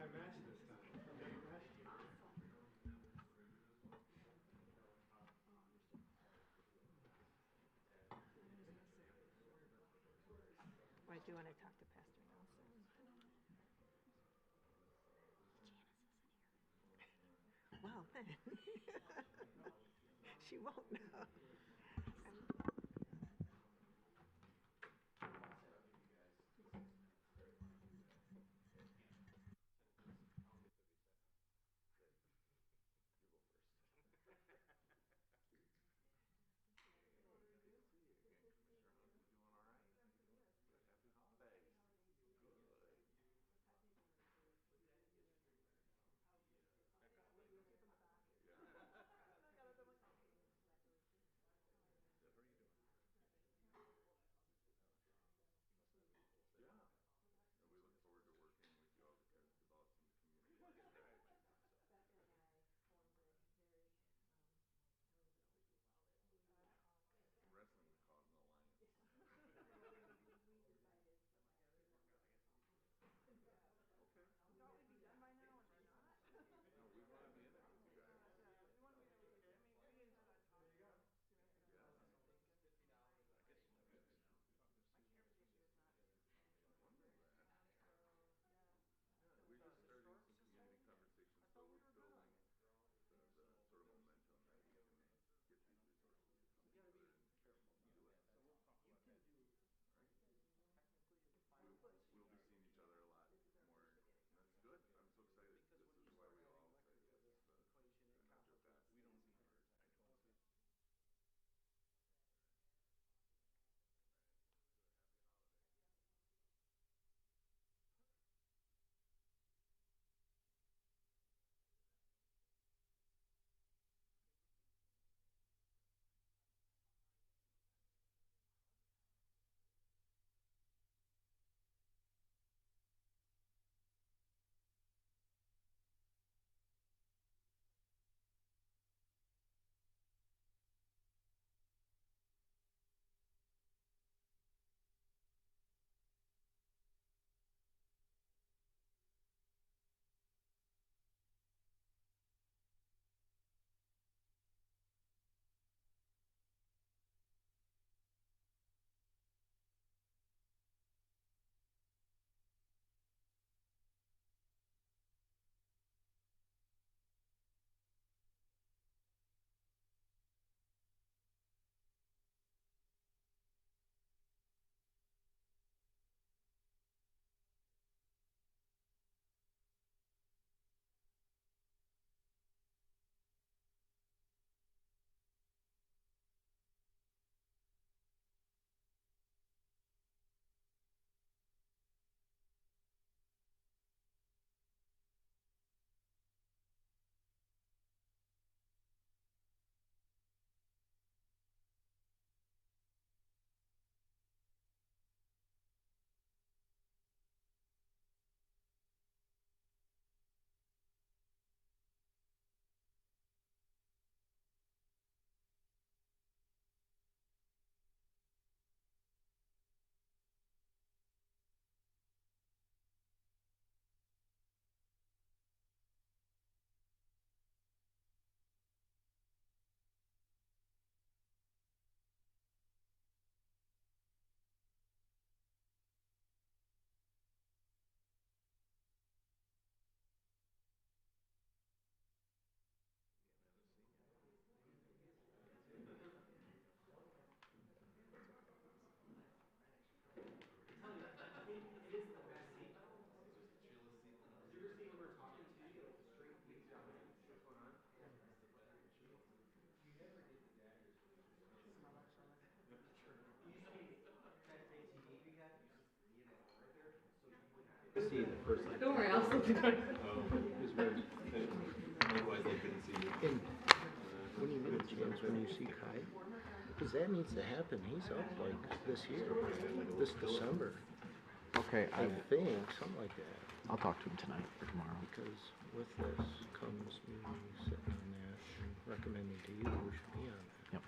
What I do when I talk to Pastor Nelson. Well, then. She won't know. See the first time. Don't worry, I'll still do it. Oh, it was weird. Otherwise, I couldn't see you. And when you meet James, when you see Kai, because that needs to happen. He's up like this year, this December. Okay, I think something like that. I'll talk to him tonight or tomorrow. Because with this comes me sitting on that and recommending to you who should be on that. Yep.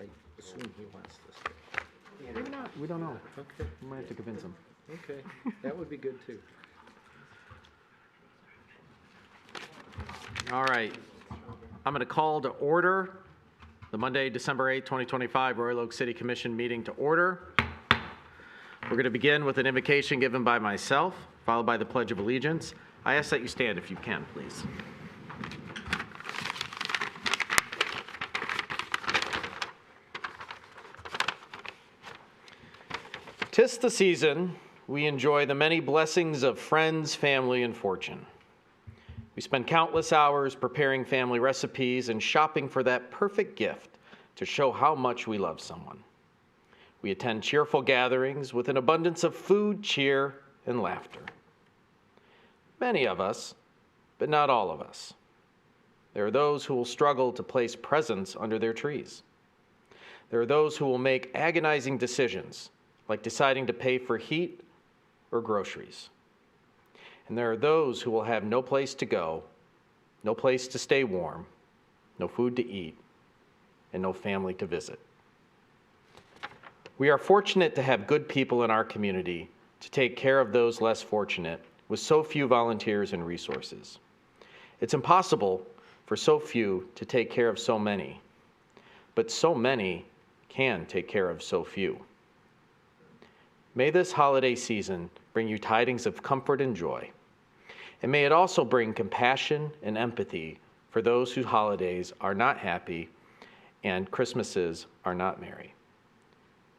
I assume he wants this. Maybe not. We don't know. Okay. We might have to convince him. Okay, that would be good too. All right. I'm going to call to order the Monday, December 8, 2025 Royal Oak City Commission meeting to order. We're going to begin with an invocation given by myself, followed by the Pledge of Allegiance. I ask that you stand if you can, please. "'Tis the season we enjoy the many blessings of friends, family, and fortune. We spend countless hours preparing family recipes and shopping for that perfect gift to show how much we love someone. We attend cheerful gatherings with an abundance of food, cheer, and laughter. Many of us, but not all of us. There are those who will struggle to place presents under their trees. There are those who will make agonizing decisions, like deciding to pay for heat or groceries. And there are those who will have no place to go, no place to stay warm, no food to eat, and no family to visit. We are fortunate to have good people in our community to take care of those less fortunate with so few volunteers and resources. It's impossible for so few to take care of so many, but so many can take care of so few. May this holiday season bring you tidings of comfort and joy. And may it also bring compassion and empathy for those whose holidays are not happy and Christmases are not merry.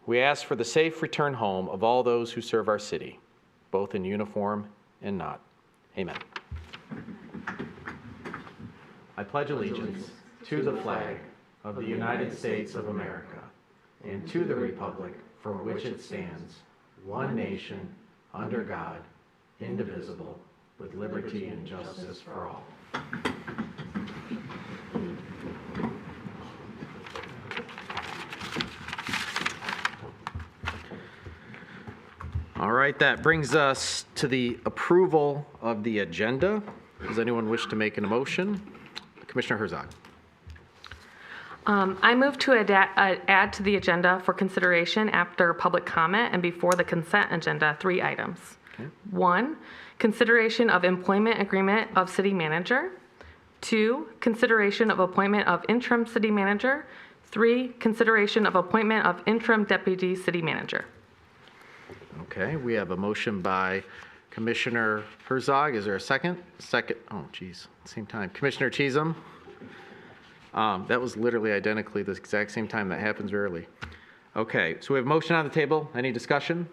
We ask for the safe return home of all those who serve our city, both in uniform and not. Amen. I pledge allegiance to the flag of the United States of America and to the republic for which it stands, one nation, under God, indivisible, with liberty and justice for all. All right, that brings us to the approval of the agenda. Does anyone wish to make an motion? Commissioner Herzog. I move to add to the agenda for consideration after public comment and before the consent agenda 3 items. Okay. 1, consideration of employment agreement of city manager. 2, consideration of appointment of interim city manager. 3, consideration of appointment of interim deputy city manager. Okay, we have a motion by Commissioner Herzog. Is there a second? Second. Oh, geez. Same time. Commissioner Cheatham. That was literally identically the exact same time. That happens rarely. Okay, so we have a motion on the table. Any discussion?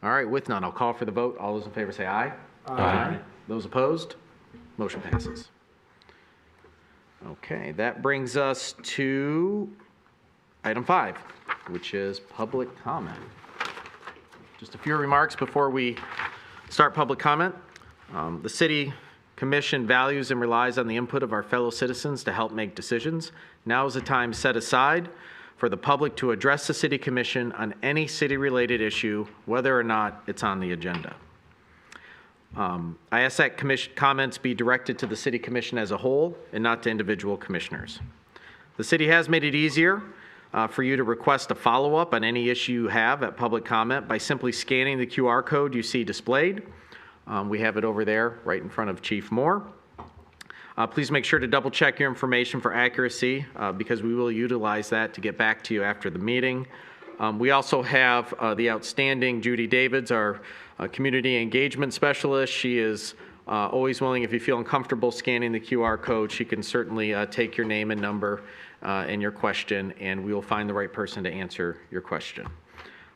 All right, with none, I'll call for the vote. All those in favor say aye. Aye. Those opposed? Motion passes. Okay, that brings us to item 5, which is public comment. Just a few remarks before we start public comment. The City Commission values and relies on the input of our fellow citizens to help make decisions. Now is the time set aside for the public to address the City Commission on any city-related issue, whether or not it's on the agenda. I ask that comments be directed to the City Commission as a whole and not to individual commissioners. The city has made it easier for you to request a follow-up on any issue you have at public comment by simply scanning the QR code you see displayed. We have it over there right in front of Chief Moore. Please make sure to double check your information for accuracy because we will utilize that to get back to you after the meeting. We also have the outstanding Judy Davids, our community engagement specialist. She is always willing, if you feel uncomfortable scanning the QR code, she can certainly take your name and number and your question, and we will find the right person to answer your question.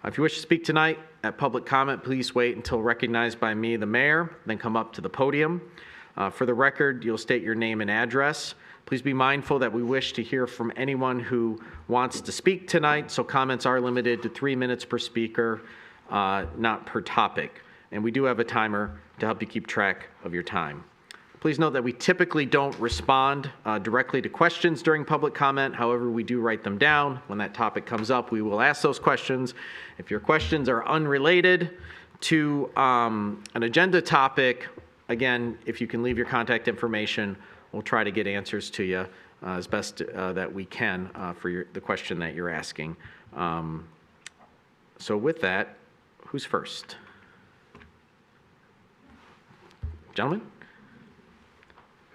If you wish to speak tonight at public comment, please wait until recognized by me, the mayor, then come up to the podium. For the record, you'll state your name and address. Please be mindful that we wish to hear from anyone who wants to speak tonight, so comments are limited to 3 minutes per speaker, not per topic. And we do have a timer to help you keep track of your time. Please note that we typically don't respond directly to questions during public comment. However, we do write them down. When that topic comes up, we will ask those questions. If your questions are unrelated to an agenda topic, again, if you can leave your contact information, we'll try to get answers to you as best that we can for the question that you're asking. So with that, who's first? Gentlemen?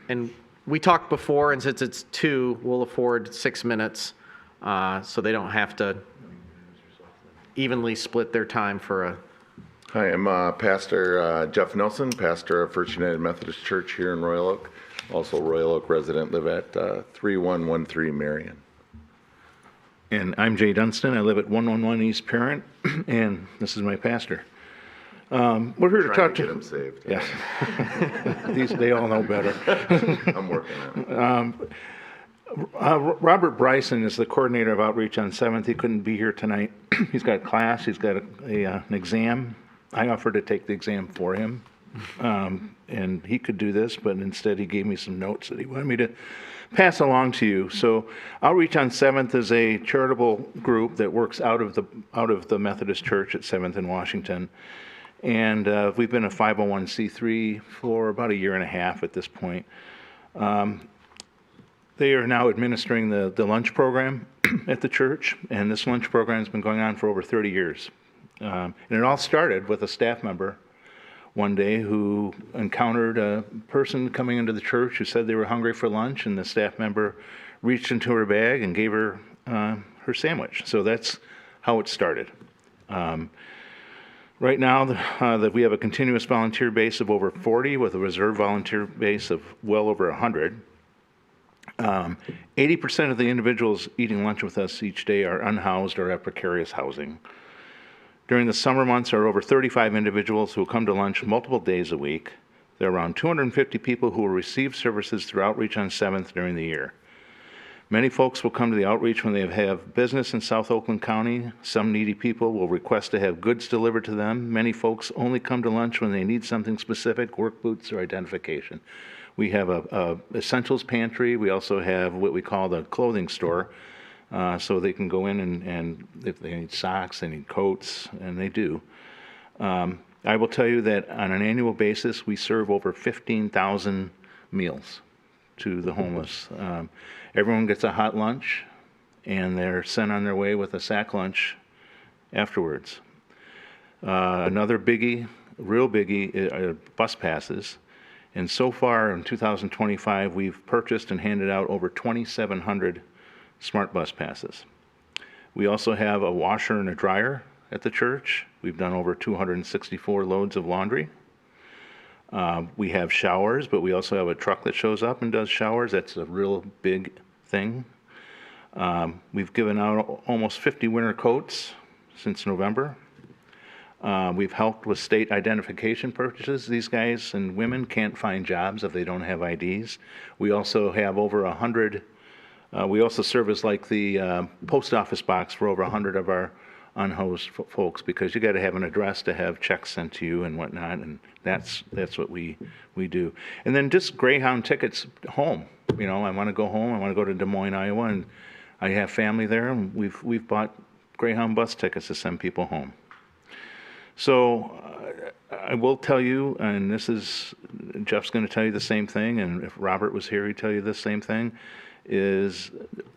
And we talked before, and since it's 2, we'll afford 6 minutes, so they don't have to evenly split their time for a. Hi, I'm Pastor Jeff Nelson, pastor of First United Methodist Church here in Royal Oak. Also Royal Oak resident, live at 3113 Marion. And I'm Jay Dunstan. I live at 111 East Parent, and this is my pastor. We're here to Trying talk to to. get them saved. Yeah. They all know better. I'm working on it. Robert Bryson is the coordinator of outreach on 7th. He couldn't be here tonight. He's got class. He's got an exam. I offered to take the exam for him, and he could do this, but instead he gave me some notes that he wanted me to pass along to you. So Outreach on 7th is a charitable group that works out of the Methodist Church at 7th in Washington. And we've been a 501c3 for about a year and a half at this point. They are now administering the lunch program at the church, and this lunch program has been going on for over 30 years. And it all started with a staff member one day who encountered a person coming into the church who said they were hungry for lunch, and the staff member reached into her bag and gave her her sandwich. So that's how it started. Right now, that we have a continuous volunteer base of over 40 with a reserve volunteer base of well over 100. 80% of the individuals eating lunch with us each day are unhoused or have precarious housing. During the summer months, there are over 35 individuals who come to lunch multiple days a week. There are around 250 people who will receive services through Outreach on 7th during the year. Many folks will come to the outreach when they have business in South Oakland County. Some needy people will request to have goods delivered to them. Many folks only come to lunch when they need something specific, work boots or identification. We have a essentials pantry. We also have what we call the clothing store. So they can go in and if they need socks, they need coats, and they do. I will tell you that on an annual basis, we serve over 15,000 meals to the homeless. Everyone gets a hot lunch, and they're sent on their way with a sack lunch afterwards. Another biggie, real biggie, are bus passes. And so far in 2025, we've purchased and handed out over 2,700 smart bus passes. We also have a washer and a dryer at the church. We've done over 264 loads of laundry. We have showers, but we also have a truck that shows up and does showers. That's a real big thing. We've given out almost 50 winter coats since November. We've helped with state identification purchases. These guys and women can't find jobs if they don't have IDs. We also have over 100. We also serve as like the post office box for over 100 of our unhoused folks, because you got to have an address to have checks sent to you and whatnot, and that's what we do. And then just Greyhound tickets home. You know, I want to go home. I want to go to Des Moines, Iowa, and I have family there, and we've bought Greyhound bus tickets to send people home. So I will tell you, and this is Jeff's going to tell you the same thing, and if Robert was here, he'd tell you the same thing. Is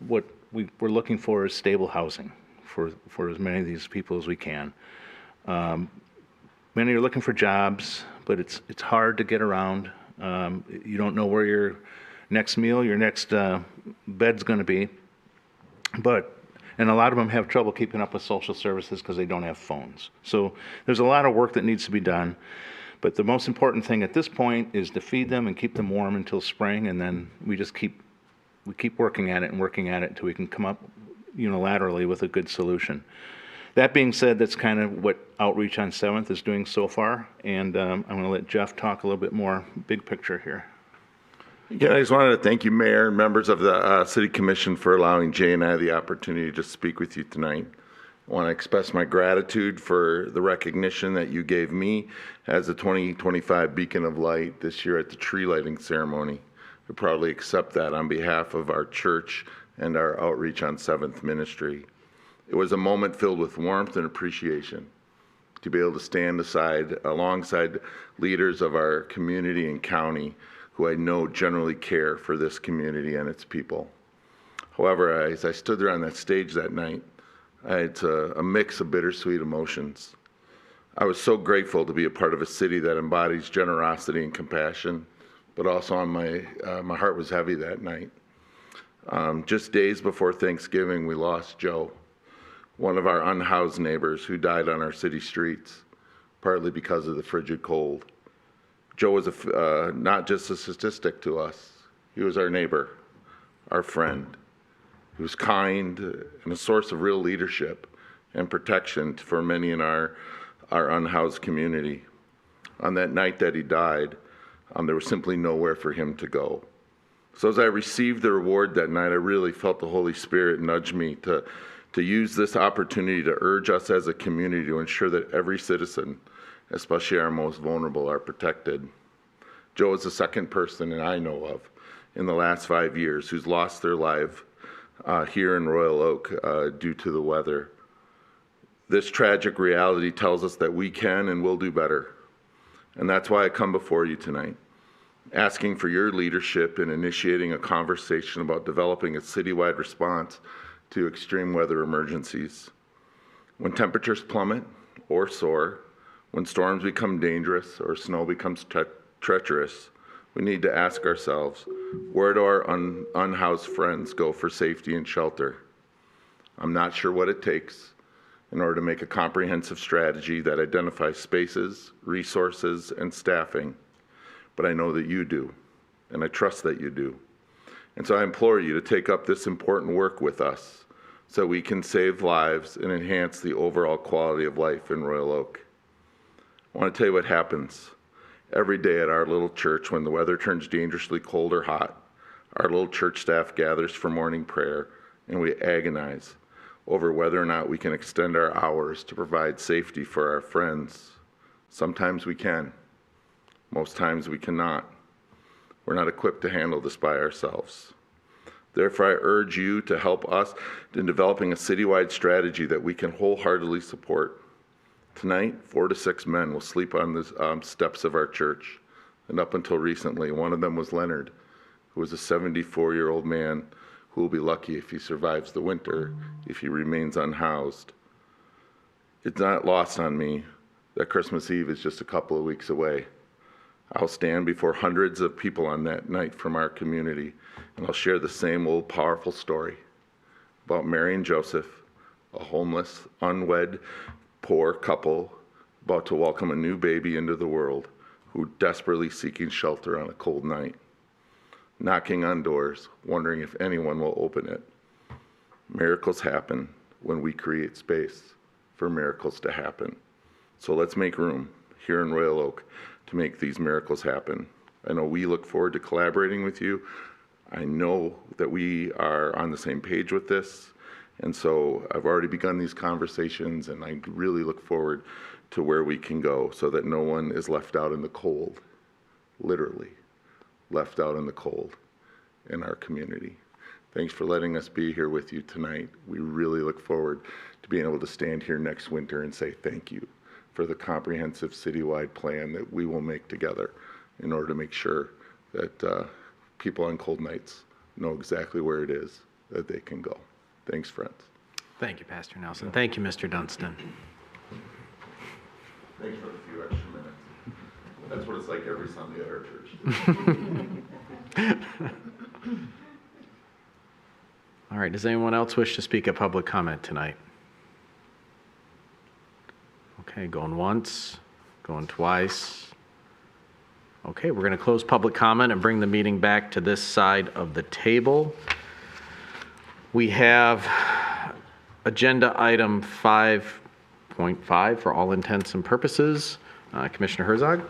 what we're looking for is stable housing for as many of these people as we can. Many are looking for jobs, but it's hard to get around. You don't know where your next meal, your next bed's going to be. And a lot of them have trouble keeping up with social services because they don't have phones. So there's a lot of work that needs to be done. But the most important thing at this point is to feed them and keep them warm until spring, and then we keep working at it until we can come up unilaterally with a good solution. That being said, that's kind of what Outreach on 7th is doing so far, and I'm going to let Jeff talk a little bit more big picture here. Yeah, I just wanted to thank you, Mayor, and members of the City Commission for allowing Jay and I the opportunity to speak with you tonight. I want to express my gratitude for the recognition that you gave me as the 2025 Beacon of Light this year at the tree lighting ceremony. I proudly accept that on behalf of our church and our Outreach on 7th ministry. It was a moment filled with warmth and appreciation to be able to stand alongside leaders of our community and county who I know generally care for this community and its people. However, as I stood there on that stage that night, I had a mix of bittersweet emotions. I was so grateful to be a part of a city that embodies generosity and compassion, but also on my heart was heavy that night. Just days before Thanksgiving, we lost Joe, one of our unhoused neighbors who died on our city streets, partly because of the frigid cold. Joe was not just a statistic to us. He was our neighbor, our friend. He was kind and a source of real leadership and protection for many in our unhoused community. On that night that he died, there was simply nowhere for him to go. So as I received the reward that night, I really felt the Holy Spirit nudge me to use this opportunity to urge us as a community to ensure that every citizen, especially our most vulnerable, are protected. Joe is the second person that I know of in the last 5 years who's lost their life here in Royal Oak due to the weather. This tragic reality tells us that we can and will do better. And that's why I come before you tonight, asking for your leadership in initiating a conversation about developing a citywide response to extreme weather emergencies. When temperatures plummet or soar, when storms become dangerous or snow becomes treacherous, we need to ask ourselves, where do our unhoused friends go for safety and shelter? I'm not sure what it takes in order to make a comprehensive strategy that identifies spaces, resources, and staffing, but I know that you do, and I trust that you do. And so I implore you to take up this important work with us so we can save lives and enhance the overall quality of life in Royal Oak. I want to tell you what happens every day at our little church when the weather turns dangerously cold or hot. Our little church staff gathers for morning prayer, and we agonize over whether or not we can extend our hours to provide safety for our friends. Sometimes we can. Most times we cannot. We're not equipped to handle this by ourselves. Therefore, I urge you to help us in developing a citywide strategy that we can wholeheartedly support. Tonight, 4 to 6 men will sleep on the steps of our church. And up until recently, one of them was Leonard, who was a 74-year-old man who will be lucky if he survives the winter, if he remains unhoused. It's not lost on me that Christmas Eve is just a couple of weeks away. I'll stand before hundreds of people on that night from our community, and I'll share the same old powerful story about Mary and Joseph, a homeless, unwed, poor couple about to welcome a new baby into the world who desperately seeking shelter on a cold night, knocking on doors, wondering if anyone will open it. Miracles happen when we create space for miracles to happen. So let's make room here in Royal Oak to make these miracles happen. I know we look forward to collaborating with you. I know that we are on the same page with this. And so I've already begun these conversations, and I really look forward to where we can go so that no one is left out in the cold, literally left out in the cold in our community. Thanks for letting us be here with you tonight. We really look forward to being able to stand here next winter and say thank you for the comprehensive citywide plan that we will make together in order to make sure that people on cold nights know exactly where it is that they can go. Thanks, friends. Thank you, Pastor Nelson. Thank you, Mr. Dunstan. Thanks for the few extra minutes. That's what it's like every Sunday at our church. All right, does anyone else wish to speak at public comment tonight? Okay, going once, going twice. Okay, we're going to close public comment and bring the meeting back to this side of the table. We have agenda item 5.5 for all intents and purposes. Commissioner Herzog?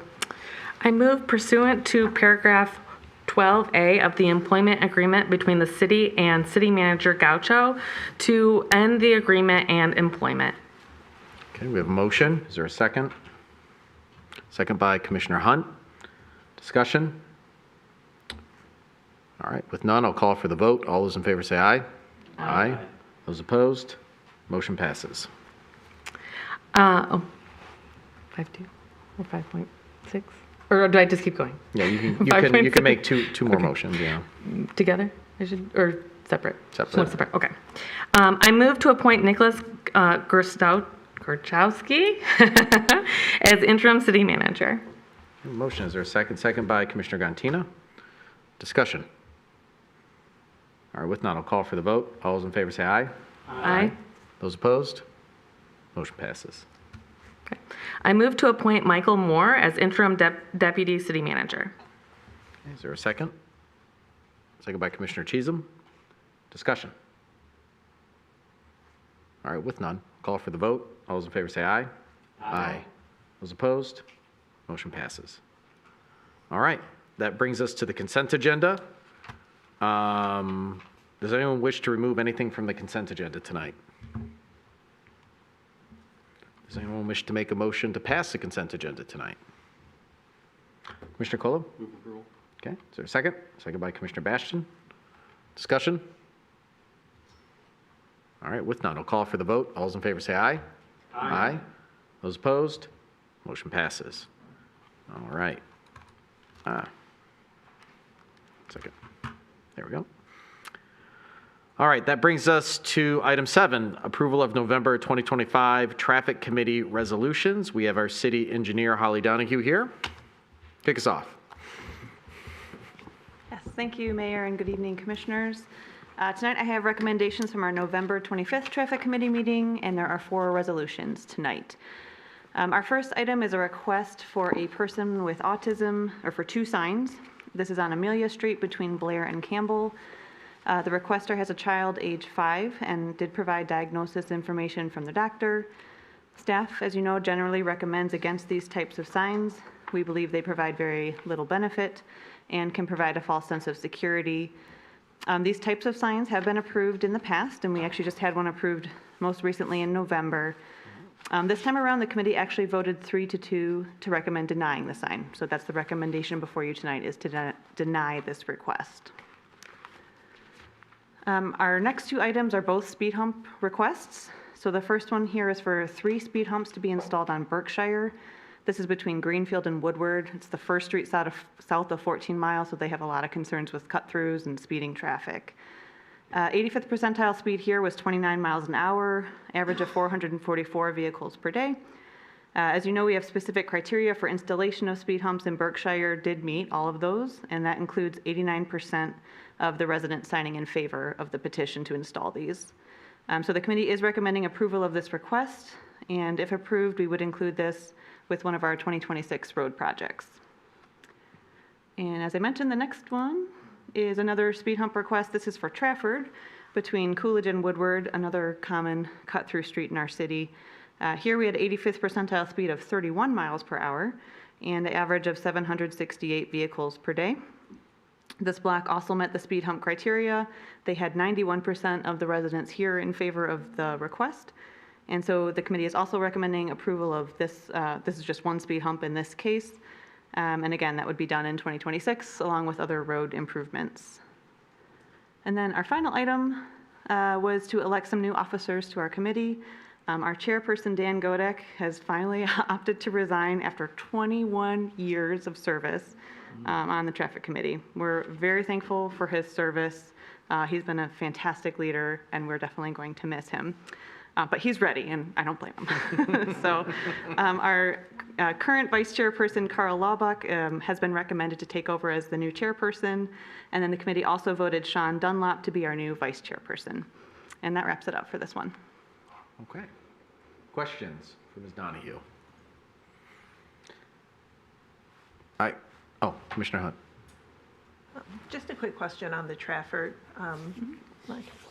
I move pursuant to paragraph 12A of the employment agreement between the city and city manager Gaucho to end the agreement and employment. Okay, we have a motion. Is there a second? Second by Commissioner Hunt. Discussion? All right, with none, I'll call for the vote. All those in favor say aye. Aye. Those opposed? Motion passes. 5.2 or 5.6? Or do I just keep going? Yeah, you can 5.6. make two more motions, yeah. Together? I should, or separate? Separate. No, separate, okay. I move to appoint Nicholas Gorchowski as interim city manager. Motion, is there a second? Second by Commissioner Gantina. Discussion. All right, with none, I'll call for the vote. All those in favor say aye. Aye. Those opposed? Motion passes. Okay. I move to appoint Michael Moore as interim deputy city manager. Okay, is there a second? Second by Commissioner Cheatham. Discussion. All right, with none, call for the vote. All those in favor say aye. Aye. Those opposed? Motion passes. All right, that brings us to the consent agenda. Does anyone wish to remove anything from the consent agenda tonight? Does anyone wish to make a motion to pass the consent agenda tonight? Commissioner Colo? Move approval. Okay, is there a second? Second by Commissioner Bastian. Discussion? All right, with none, I'll call for the vote. All those in favor say aye. Aye. Those opposed? Motion passes. All right. Second. There we go. All right, that brings us to item 7, approval of November 2025 Traffic Committee resolutions. We have our city engineer, Holly Donahue, here. Kick us off. Yes, thank you, Mayor, and good evening, Commissioners. Tonight I have recommendations from our November 25th Traffic Committee meeting, and there are 4 resolutions tonight. Our first item is a request for a person with autism, or for 2 signs. This is on Amelia Street between Blair and Campbell. The requester has a child age 5 and did provide diagnosis information from the doctor. Staff, as you know, generally recommends against these types of signs. We believe they provide very little benefit and can provide a false sense of security. These types of signs have been approved in the past, and we actually just had one approved most recently in November. This time around, the committee actually voted 3-2 to recommend denying the sign. So that's the recommendation before you tonight, is to deny this request. Our next 2 items are both speed hump requests. So the first one here is for 3 speed humps to be installed on Berkshire. This is between Greenfield and Woodward. It's the first street south of 14 miles, so they have a lot of concerns with cut-throughs and speeding traffic. 85th percentile speed here was 29 miles an hour, average of 444 vehicles per day. As you know, we have specific criteria for installation of speed humps, and Berkshire did meet all of those, and that includes 89% of the residents signing in favor of the petition to install these. So the committee is recommending approval of this request, and if approved, we would include this with one of our 2026 road projects. And as I mentioned, the next one is another speed hump request. This is for Trafford between Coolidge and Woodward, another common cut-through street in our city. Here we had 85th percentile speed of 31 miles per hour and an average of 768 vehicles per day. This block also met the speed hump criteria. They had 91% of the residents here in favor of the request. And so the committee is also recommending approval of this. This is just one speed hump in this case. And again, that would be done in 2026 along with other road improvements. And then our final item was to elect some new officers to our committee. Our chairperson, Dan Godek, has finally opted to resign after 21 years of service on the traffic committee. We're very thankful for his service. He's been a fantastic leader, and we're definitely going to miss him. But he's ready, and I don't blame him. So our current vice chairperson, Carl Laubach, has been recommended to take over as the new chairperson. And then the committee also voted Sean Dunlop to be our new vice chairperson. And that wraps it up for this one. Okay. Questions for Ms. Donahue? Commissioner Hunt. Just a quick question on the Trafford.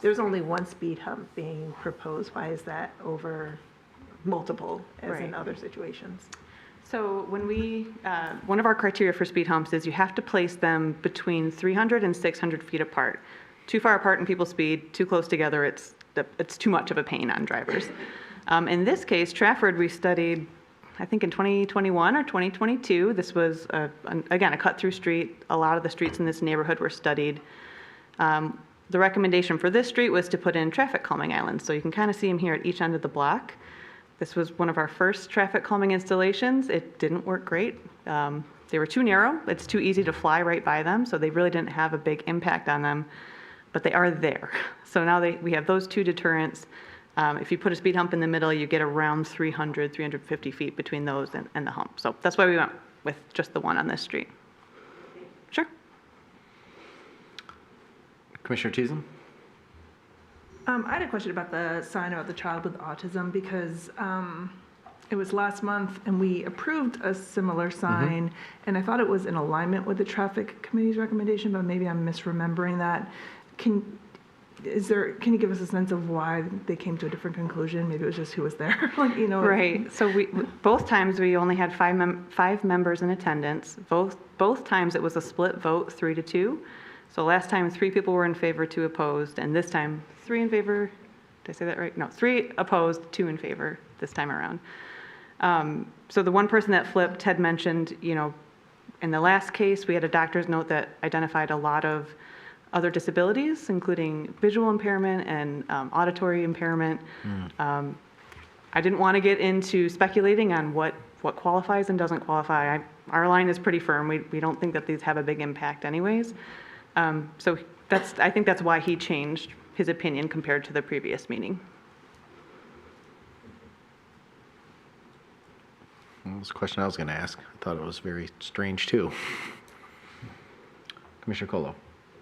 There's only one speed hump being proposed. Why is that over multiple as in other situations? So when we, one of our criteria for speed humps is you have to place them between 300 and 600 feet apart. Too far apart and people speed, too close together, it's too much of a pain on drivers. In this case, Trafford, we studied, I think in 2021 or 2022. This was, again, a cut-through street. A lot of the streets in this neighborhood were studied. The recommendation for this street was to put in traffic calming islands. So you can kind of see them here at each end of the block. This was one of our first traffic calming installations. It didn't work great. They were too narrow. It's too easy to fly right by them, so they really didn't have a big impact on them, but they are there. So now we have those 2 deterrents. If you put a speed hump in the middle, you get around 300, 350 feet between those and the hump. So that's why we went with just the one on this street. Sure. Commissioner Teason? I had a question about the sign about the child with autism because it was last month and we approved a similar sign and I thought it was in alignment with the traffic committee's recommendation, but maybe I'm misremembering that. Can you give us a sense of why they came to a different conclusion? Maybe it was just who was there, like, you know. Right, so both times we only had five members in attendance. Both times it was a split vote, 3-2. So last time 3 people were in favor, 2 opposed, and this time 3 in favor. Did I say that right? No, 3 opposed, 2 in favor this time around. So the one person that flipped had mentioned, you know, in the last case, we had a doctor's note that identified a lot of other disabilities, including visual impairment and auditory impairment. I didn't want to get into speculating on what qualifies and doesn't qualify. Our line is pretty firm. We don't think that these have a big impact anyways. So I think that's why he changed his opinion compared to the previous meeting. That was a question I was going to ask. I thought it was very strange, too. Commissioner Colo.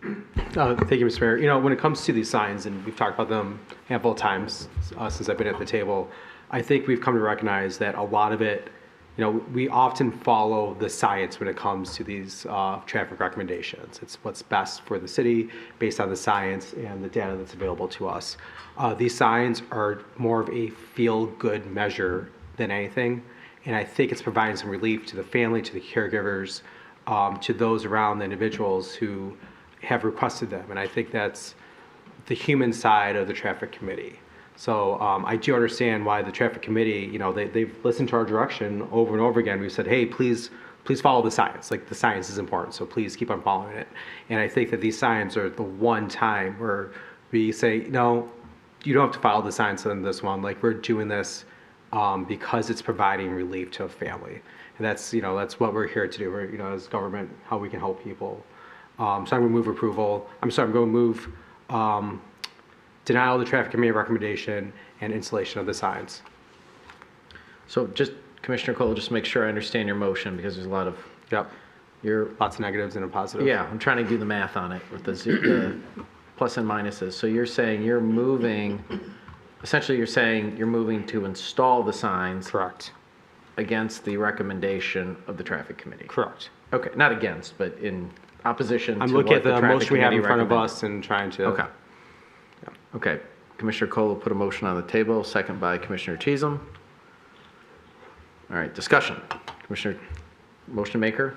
Thank you, Mr. Mayor. You know, when it comes to these signs, and we've talked about them a handful of times since I've been at the table, I think we've come to recognize that a lot of it, you know, we often follow the science when it comes to these traffic recommendations. It's what's best for the city based on the science and the data that's available to us. These signs are more of a feel-good measure than anything, and I think it's providing some relief to the family, to the caregivers, to those around the individuals who have requested them, and I think that's the human side of the traffic committee. So I do understand why the traffic committee, you know, they've listened to our direction over and over again. We've said, hey, please follow the science. Like, the science is important, so please keep on following it. And I think that these signs are the one time where we say, no, you don't have to follow the science on this one. Like, we're doing this because it's providing relief to a family. And that's, you know, that's what we're here to do. We're, you know, as government, how we can help people. So I'm going to move approval. I'm going to move denial of the traffic committee recommendation and installation of the signs. So just, Commissioner Cole, just make sure I understand your motion, because there's a lot of... Yep. Lots of negatives and a positive. Yeah, I'm trying to do the math on it with the plus and minuses. So you're saying you're moving, essentially you're saying you're moving to install the signs. Correct. Against the recommendation of the traffic committee. Correct. Okay, not against, but in opposition I'm to looking what at the traffic motion we have in committee front of recommended. us and trying to. Okay. Okay, Commissioner Cole will put a motion on the table, second by Commissioner Cheatham. All right, discussion. Commissioner, motion maker?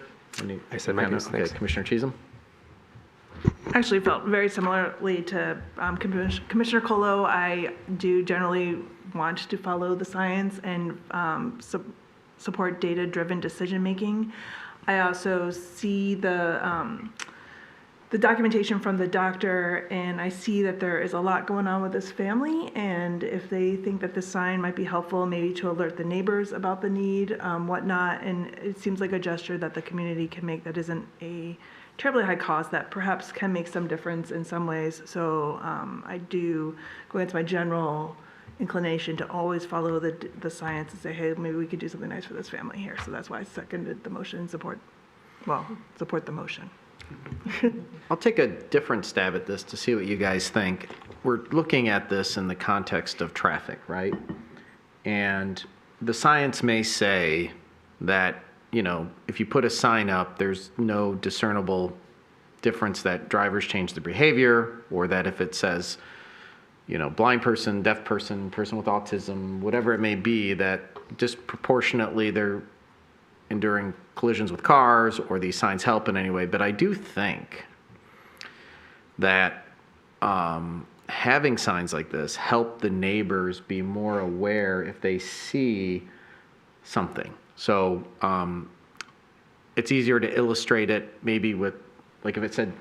I said my piece, Okay, thanks. Commissioner Cheatham? Actually felt very similarly to Commissioner Colo. I do generally want to follow the science and support data-driven decision-making. I also see the documentation from the doctor, and I see that there is a lot going on with this family, and if they think that this sign might be helpful, maybe to alert the neighbors about the need, whatnot, and it seems like a gesture that the community can make that isn't a terribly high cost, that perhaps can make some difference in some ways. So I do go into my general inclination to always follow the science and say, hey, maybe we could do something nice for this family here. So that's why I seconded the motion, support the motion. I'll take a different stab at this to see what you guys think. We're looking at this in the context of traffic, right? And the science may say that, you know, if you put a sign up, there's no discernible difference that drivers change their behavior, or that if it says, you know, blind person, deaf person, person with autism, whatever it may be, that disproportionately they're enduring collisions with cars, or these signs help in any way. But I do think that having signs like this help the neighbors be more aware if they see something. So it's easier to illustrate it maybe with, like, if it said,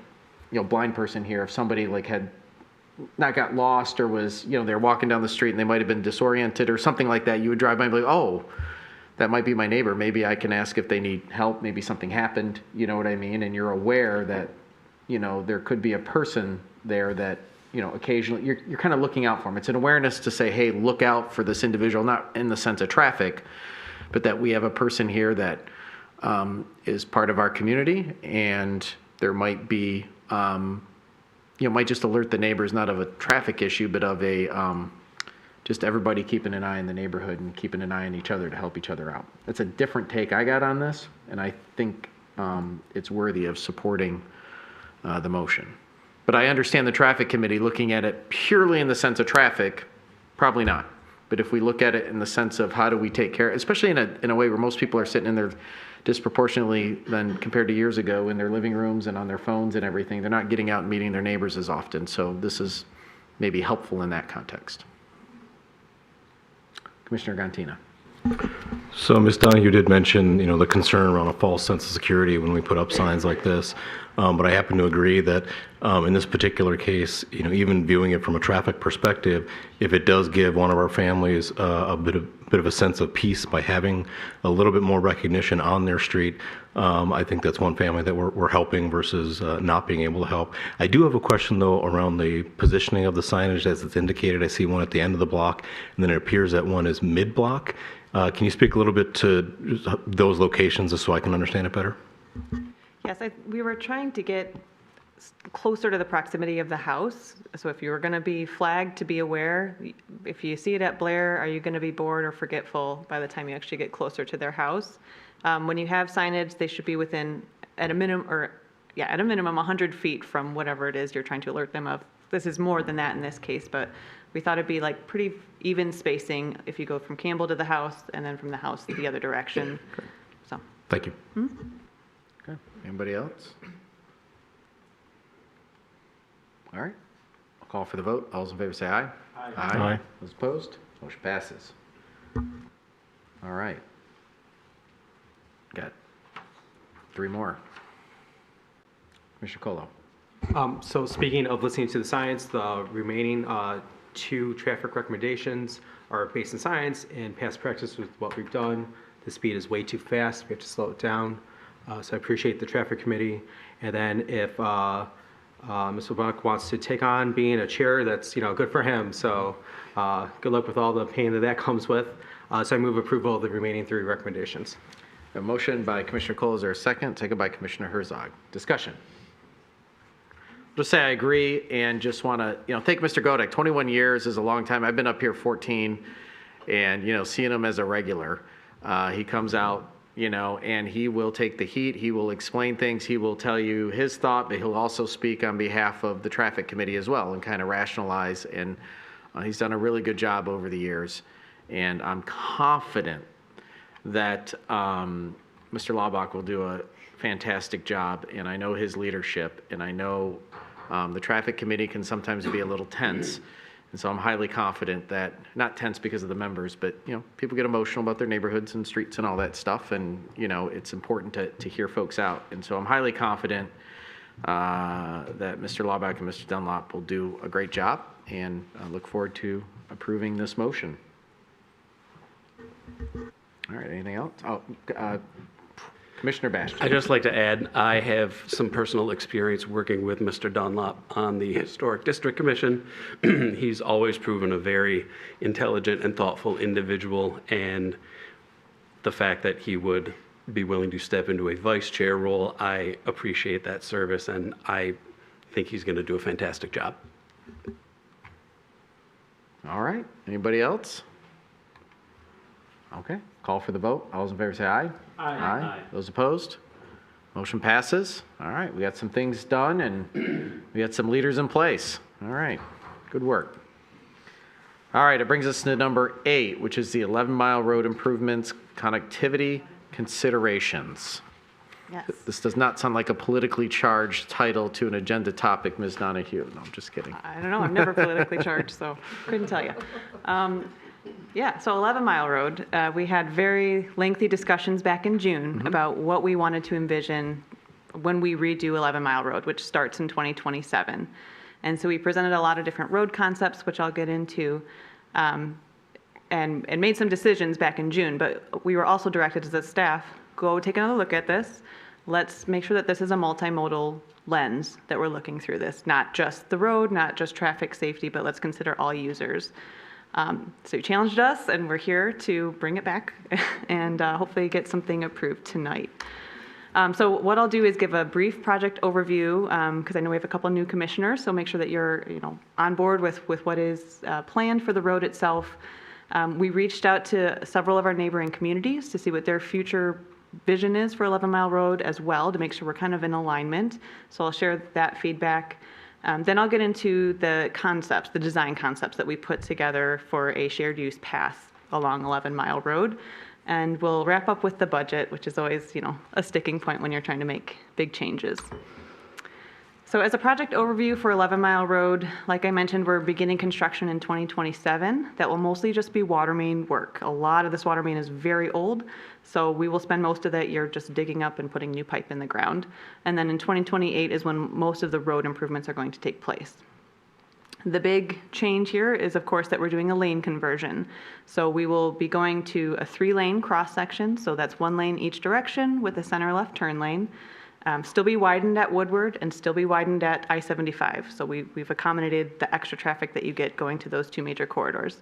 you know, blind person here, if somebody like had not got lost, or was, you know, they're walking down the street and they might have been disoriented or something like that, you would drive by and be like, oh, that might be my neighbor. Maybe I can ask if they need help. Maybe something happened. You know what I mean? And you're aware that, you know, there could be a person there that, you know, occasionally you're kind of looking out for them. It's an awareness to say, hey, look out for this individual, not in the sense of traffic, but that we have a person here that is part of our community, and there might be, might just alert the neighbors, not of a traffic issue, but of a, just everybody keeping an eye in the neighborhood and keeping an eye on each other to help each other out. That's a different take I got on this, and I think it's worthy of supporting the motion. But I understand the traffic committee looking at it purely in the sense of traffic, probably not. But if we look at it in the sense of how do we take care, especially in a way where most people are sitting in their disproportionately than compared to years ago in their living rooms and on their phones and everything, they're not getting out and meeting their neighbors as often. So this is maybe helpful in that context. Commissioner Gantina. So Ms. Donahue did mention, the concern around a false sense of security when we put up signs like this. But I happen to agree that in this particular case, even viewing it from a traffic perspective, if it does give one of our families a bit of a sense of peace by having a little bit more recognition on their street, I think that's one family that we're helping versus not being able to help. I do have a question though around the positioning of the signage as it's indicated. I see one at the end of the block, and then it appears that one is mid-block. Can you speak a little bit to those locations just so I can understand it better? Yes, we were trying to get closer to the proximity of the house. So if you were going to be flagged, to be aware, if you see it at Blair, are you going to be bored or forgetful by the time you actually get closer to their house? When you have signage, they should be within, at a minimum, 100 feet from whatever it is you're trying to alert them of. This is more than that in this case, but we thought it'd be like pretty even spacing if you go from Campbell to the house and then from the house the other direction. So. Thank you. Okay. Anybody else? All right. I'll call for the vote. All those in favor say aye. Aye. Aye. Those opposed? Motion passes. All right. Got 3 more. Commissioner Colo. So speaking of listening to the science, the remaining 2 traffic recommendations are based on science and past practice with what we've done. The speed is way too fast. We have to slow it down. So I appreciate the traffic committee. And then if Mr. Buck wants to take on being a chair, that's good for him. So good luck with all the pain that comes with. So I move approval of the remaining 3 recommendations. A motion by Commissioner Cole. Is there a second? Second by Commissioner Herzog. Discussion. Just say I agree and just want to, thank Mr. Godek. 21 years is a long time. I've been up here 14 and, seeing him as a regular. He comes out, and he will take the heat. He will explain things. He will tell you his thought, but he'll also speak on behalf of the traffic committee as well and kind of rationalize. And he's done a really good job over the years. And I'm confident that Mr. Laubach will do a fantastic job. And I know his leadership, and I know the traffic committee can sometimes be a little tense. And so I'm highly confident that, not tense because of the members, but, people get emotional about their neighborhoods and streets and all that stuff. And, it's important to hear folks out. And so I'm highly confident that Mr. Laubach and Mr. Dunlop will do a great job. And I look forward to approving this motion. All right, anything else? Oh, Commissioner Bastian. I'd just like to add, I have some personal experience working with Mr. Dunlop on the Historic District Commission. He's always proven a very intelligent and thoughtful individual, and the fact that he would be willing to step into a vice chair role, I appreciate that service, and I think he's going to do a fantastic job. All right, anybody else? Okay, call for the vote. All those in favor say aye. Aye. Aye. Those opposed? Motion passes. All right, we got some things done and we got some leaders in place. All right, good work. All right, it brings us to number 8, which is the 11-mile road improvements connectivity considerations. Yes. This does not sound like a politically charged title to an agenda topic, Ms. Donahue. No, I'm just kidding. I don't know. I'm never politically charged, so couldn't tell you. Yeah, so 11-mile road, we had very lengthy discussions back in June about what we wanted to envision when we redo 11-mile road, which starts in 2027. And so we presented a lot of different road concepts, which I'll get into, and made some decisions back in June. But we were also directed as a staff, go take another look at this. Let's make sure that this is a multimodal lens that we're looking through this, not just the road, not just traffic safety, but let's consider all users. So you challenged us, and we're here to bring it back and hopefully get something approved tonight. So what I'll do is give a brief project overview, because I know we have a couple new commissioners, so make sure that you're on board with what is planned for the road itself. We reached out to several of our neighboring communities to see what their future vision is for 11 Mile Road as well, to make sure we're kind of in alignment. So I'll share that feedback. Then I'll get into the concepts, the design concepts that we put together for a shared use path along 11 Mile Road. And we'll wrap up with the budget, which is always, a sticking point when you're trying to make big changes. So as a project overview for 11 Mile Road, like I mentioned, we're beginning construction in 2027. That will mostly just be water main work. A lot of this water main is very old, so we will spend most of that year just digging up and putting new pipe in the ground. And then in 2028 is when most of the road improvements are going to take place. The big change here is, of course, that we're doing a lane conversion. So we will be going to a 3-lane cross section. So that's 1 lane each direction with a center left turn lane. Still be widened at Woodward and still be widened at I-75. So we've accommodated the extra traffic that you get going to those 2 major corridors.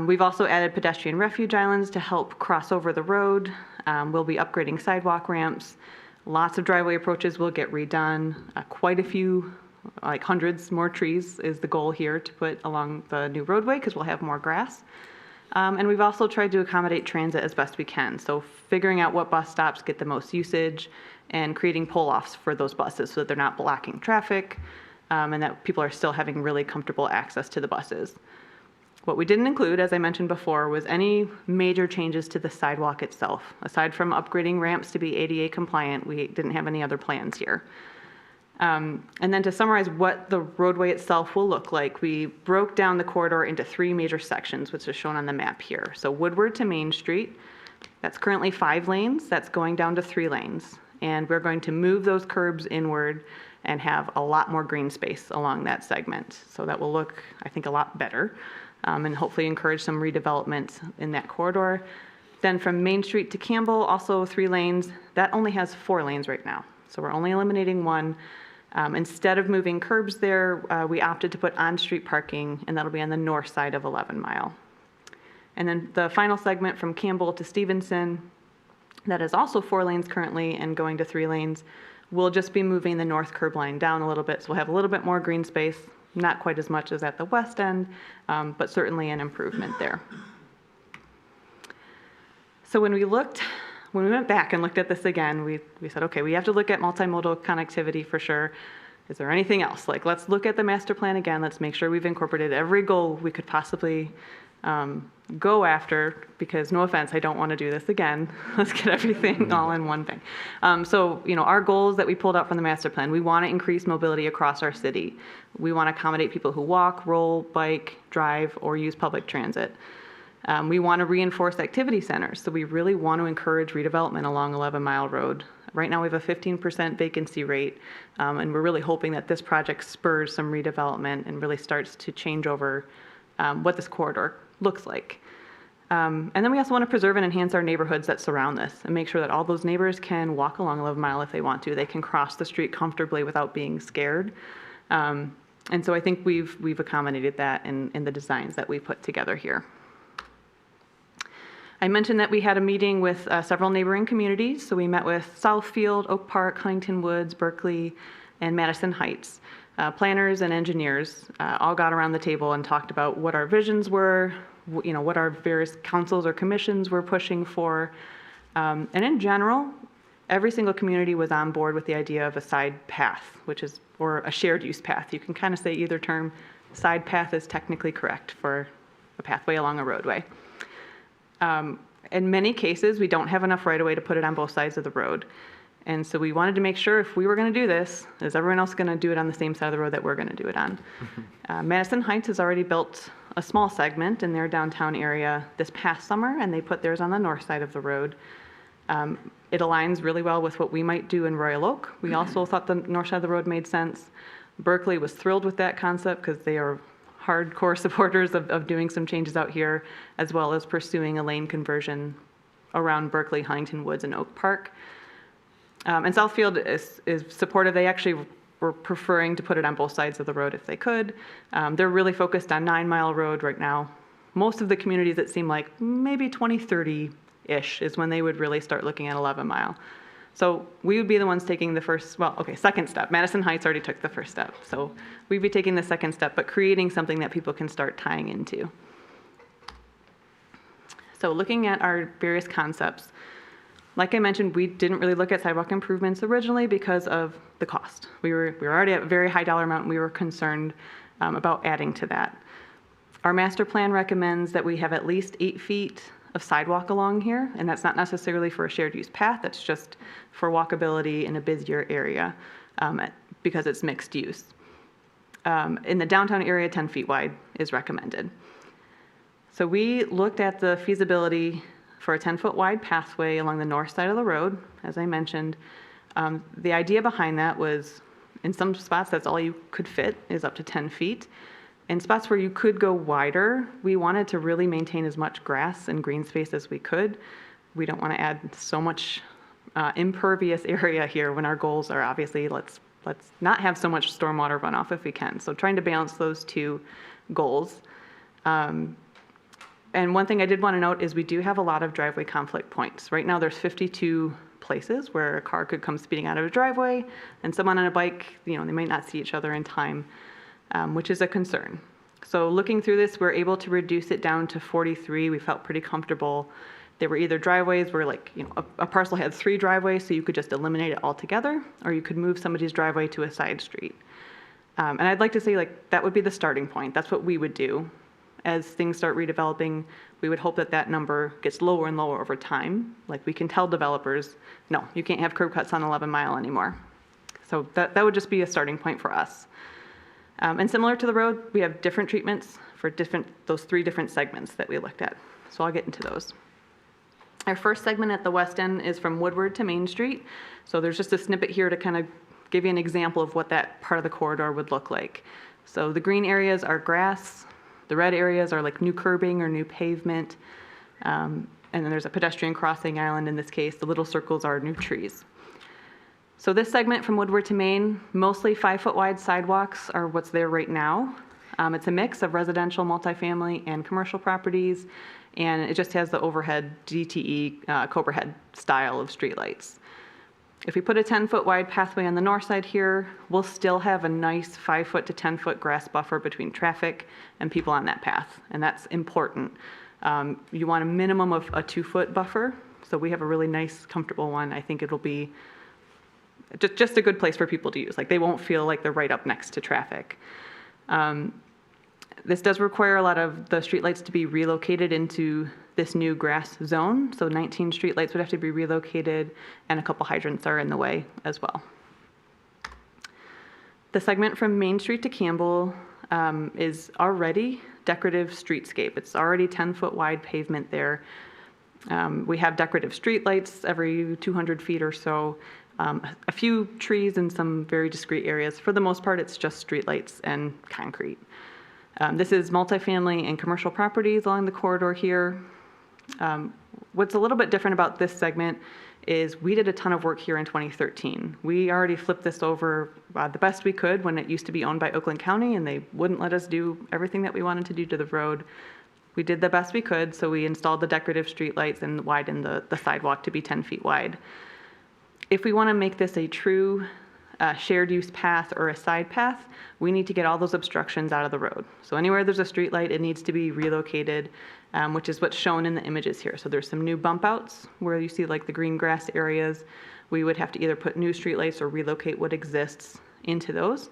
We've also added pedestrian refuge islands to help cross over the road. We'll be upgrading sidewalk ramps. Lots of driveway approaches will get redone. Quite a few, like hundreds more trees is the goal here to put along the new roadway because we'll have more grass. And we've also tried to accommodate transit as best we can. So figuring out what bus stops get the most usage and creating pull-offs for those buses so that they're not blocking traffic and that people are still having really comfortable access to the buses. What we didn't include, as I mentioned before, was any major changes to the sidewalk itself. Aside from upgrading ramps to be ADA compliant, we didn't have any other plans here. And then to summarize what the roadway itself will look like, we broke down the corridor into 3 major sections, which is shown on the map here. So Woodward to Main Street, that's currently 5 lanes, that's going down to 3 lanes. And we're going to move those curbs inward and have a lot more green space along that segment. So that will look, I think, a lot better and hopefully encourage some redevelopment in that corridor. Then from Main Street to Campbell, also 3 lanes, that only has 4 lanes right now. So we're only eliminating 1. Instead of moving curbs there, we opted to put on-street parking, and that'll be on the north side of 11 Mile. And then the final segment from Campbell to Stevenson, that is also 4 lanes currently and going to 3 lanes. We'll just be moving the north curb line down a little bit, so we'll have a little bit more green space, not quite as much as at the west end, but certainly an improvement there. So when we went back and looked at this again, we said, okay, we have to look at multimodal connectivity for sure. Is there anything else? Like, let's look at the master plan again. Let's make sure we've incorporated every goal we could possibly go after, because no offense, I don't want to do this again. Let's get everything all in one thing. So, our goals that we pulled out from the master plan, we want to increase mobility across our city. We want to accommodate people who walk, roll, bike, drive, or use public transit. We want to reinforce activity centers, so we really want to encourage redevelopment along 11 Mile Road. Right now we have a 15% vacancy rate, and we're really hoping that this project spurs some redevelopment and really starts to change over what this corridor looks like. And then we also want to preserve and enhance our neighborhoods that surround this and make sure that all those neighbors can walk along 11 Mile if they want to. They can cross the street comfortably without being scared. And so I think we've accommodated that in the designs that we put together here. I mentioned that we had a meeting with several neighboring communities. So we met with Southfield, Oak Park, Huntington Woods, Berkeley, and Madison Heights. Planners and engineers all got around the table and talked about what our visions were, what our various councils or commissions were pushing for. And in general, every single community was on board with the idea of a side path, or a shared use path. You can kind of say either term. Side path is technically correct for a pathway along a roadway. In many cases, we don't have enough right-of-way to put it on both sides of the road. And so we wanted to make sure if we were going to do this, is everyone else going to do it on the same side of the road that we're going to do it on? Madison Heights has already built a small segment in their downtown area this past summer, and they put theirs on the north side of the road. It aligns really well with what we might do in Royal Oak. We also thought the north side of the road made sense. Berkeley was thrilled with that concept because they are hardcore supporters of doing some changes out here, as well as pursuing a lane conversion around Berkeley, Huntington Woods, and Oak Park. And Southfield is supportive. They actually were preferring to put it on both sides of the road if they could. They're really focused on 9 Mile Road right now. Most of the communities, it seemed like maybe 2030-ish is when they would really start looking at 11 Mile. So we would be the ones taking the second step. Madison Heights already took the first step. So we'd be taking the second step, but creating something that people can start tying into. So looking at our various concepts, like I mentioned, we didn't really look at sidewalk improvements originally because of the cost. We were already at a very high dollar amount, and we were concerned about adding to that. Our master plan recommends that we have at least 8 feet of sidewalk along here, and that's not necessarily for a shared use path, that's just for walkability in a busier area because it's mixed use. In the downtown area, 10 feet wide is recommended. So we looked at the feasibility for a 10-foot wide pathway along the north side of the road, as I mentioned. The idea behind that was in some spots that's all you could fit is up to 10 feet. In spots where you could go wider, we wanted to really maintain as much grass and green space as we could. We don't want to add so much impervious area here when our goals are obviously let's not have so much stormwater runoff if we can. So trying to balance those two goals. And one thing I did want to note is we do have a lot of driveway conflict points. Right now there's 52 places where a car could come speeding out of a driveway and someone on a bike, they might not see each other in time. Which is a concern. So looking through this, we're able to reduce it down to 43. We felt pretty comfortable. They were either driveways where a parcel had 3 driveways, so you could just eliminate it altogether, or you could move somebody's driveway to a side street. And I'd like to say that would be the starting point. That's what we would do. As things start redeveloping, we would hope that that number gets lower and lower over time. We can tell developers, no, you can't have curb cuts on 11 Mile anymore. So that would just be a starting point for us. And similar to the road, we have different treatments for those 3 different segments that we looked at. So I'll get into those. Our first segment at the west end is from Woodward to Main Street. So there's just a snippet here to kind of give you an example of what that part of the corridor would look like. So the green areas are grass. The red areas are new curbing or new pavement. And then there's a pedestrian crossing island in this case. The little circles are new trees. So this segment from Woodward to Main, mostly 5-foot wide sidewalks are what's there right now. It's a mix of residential, multifamily, and commercial properties, and it just has the overhead DTE Cobra head style of streetlights. If we put a 10-foot wide pathway on the north side here, we'll still have a nice 5-foot to 10-foot grass buffer between traffic and people on that path, and that's important. You want a minimum of a 2-foot buffer, so we have a really nice, comfortable one. I think it'll be just a good place for people to use. They won't feel like they're right up next to traffic. This does require a lot of the streetlights to be relocated into this new grass zone. So 19 streetlights would have to be relocated, and a couple hydrants are in the way as well. The segment from Main Street to Campbell is already decorative streetscape. It's already 10-foot wide pavement there. We have decorative streetlights every 200 feet or so. A few trees in some very discrete areas. For the most part, it's just streetlights and concrete. This is multifamily and commercial properties along the corridor here. What's a little bit different about this segment is we did a ton of work here in 2013. We already flipped this over the best we could when it used to be owned by Oakland County, and they wouldn't let us do everything that we wanted to do to the road. We did the best we could, so we installed the decorative streetlights and widened the sidewalk to be 10 feet wide. If we want to make this a true shared use path or a side path, we need to get all those obstructions out of the road. So anywhere there's a street light, it needs to be relocated, which is what's shown in the images here. So there's some new bump outs where you see the green grass areas. We would have to either put new street lights or relocate what exists into those,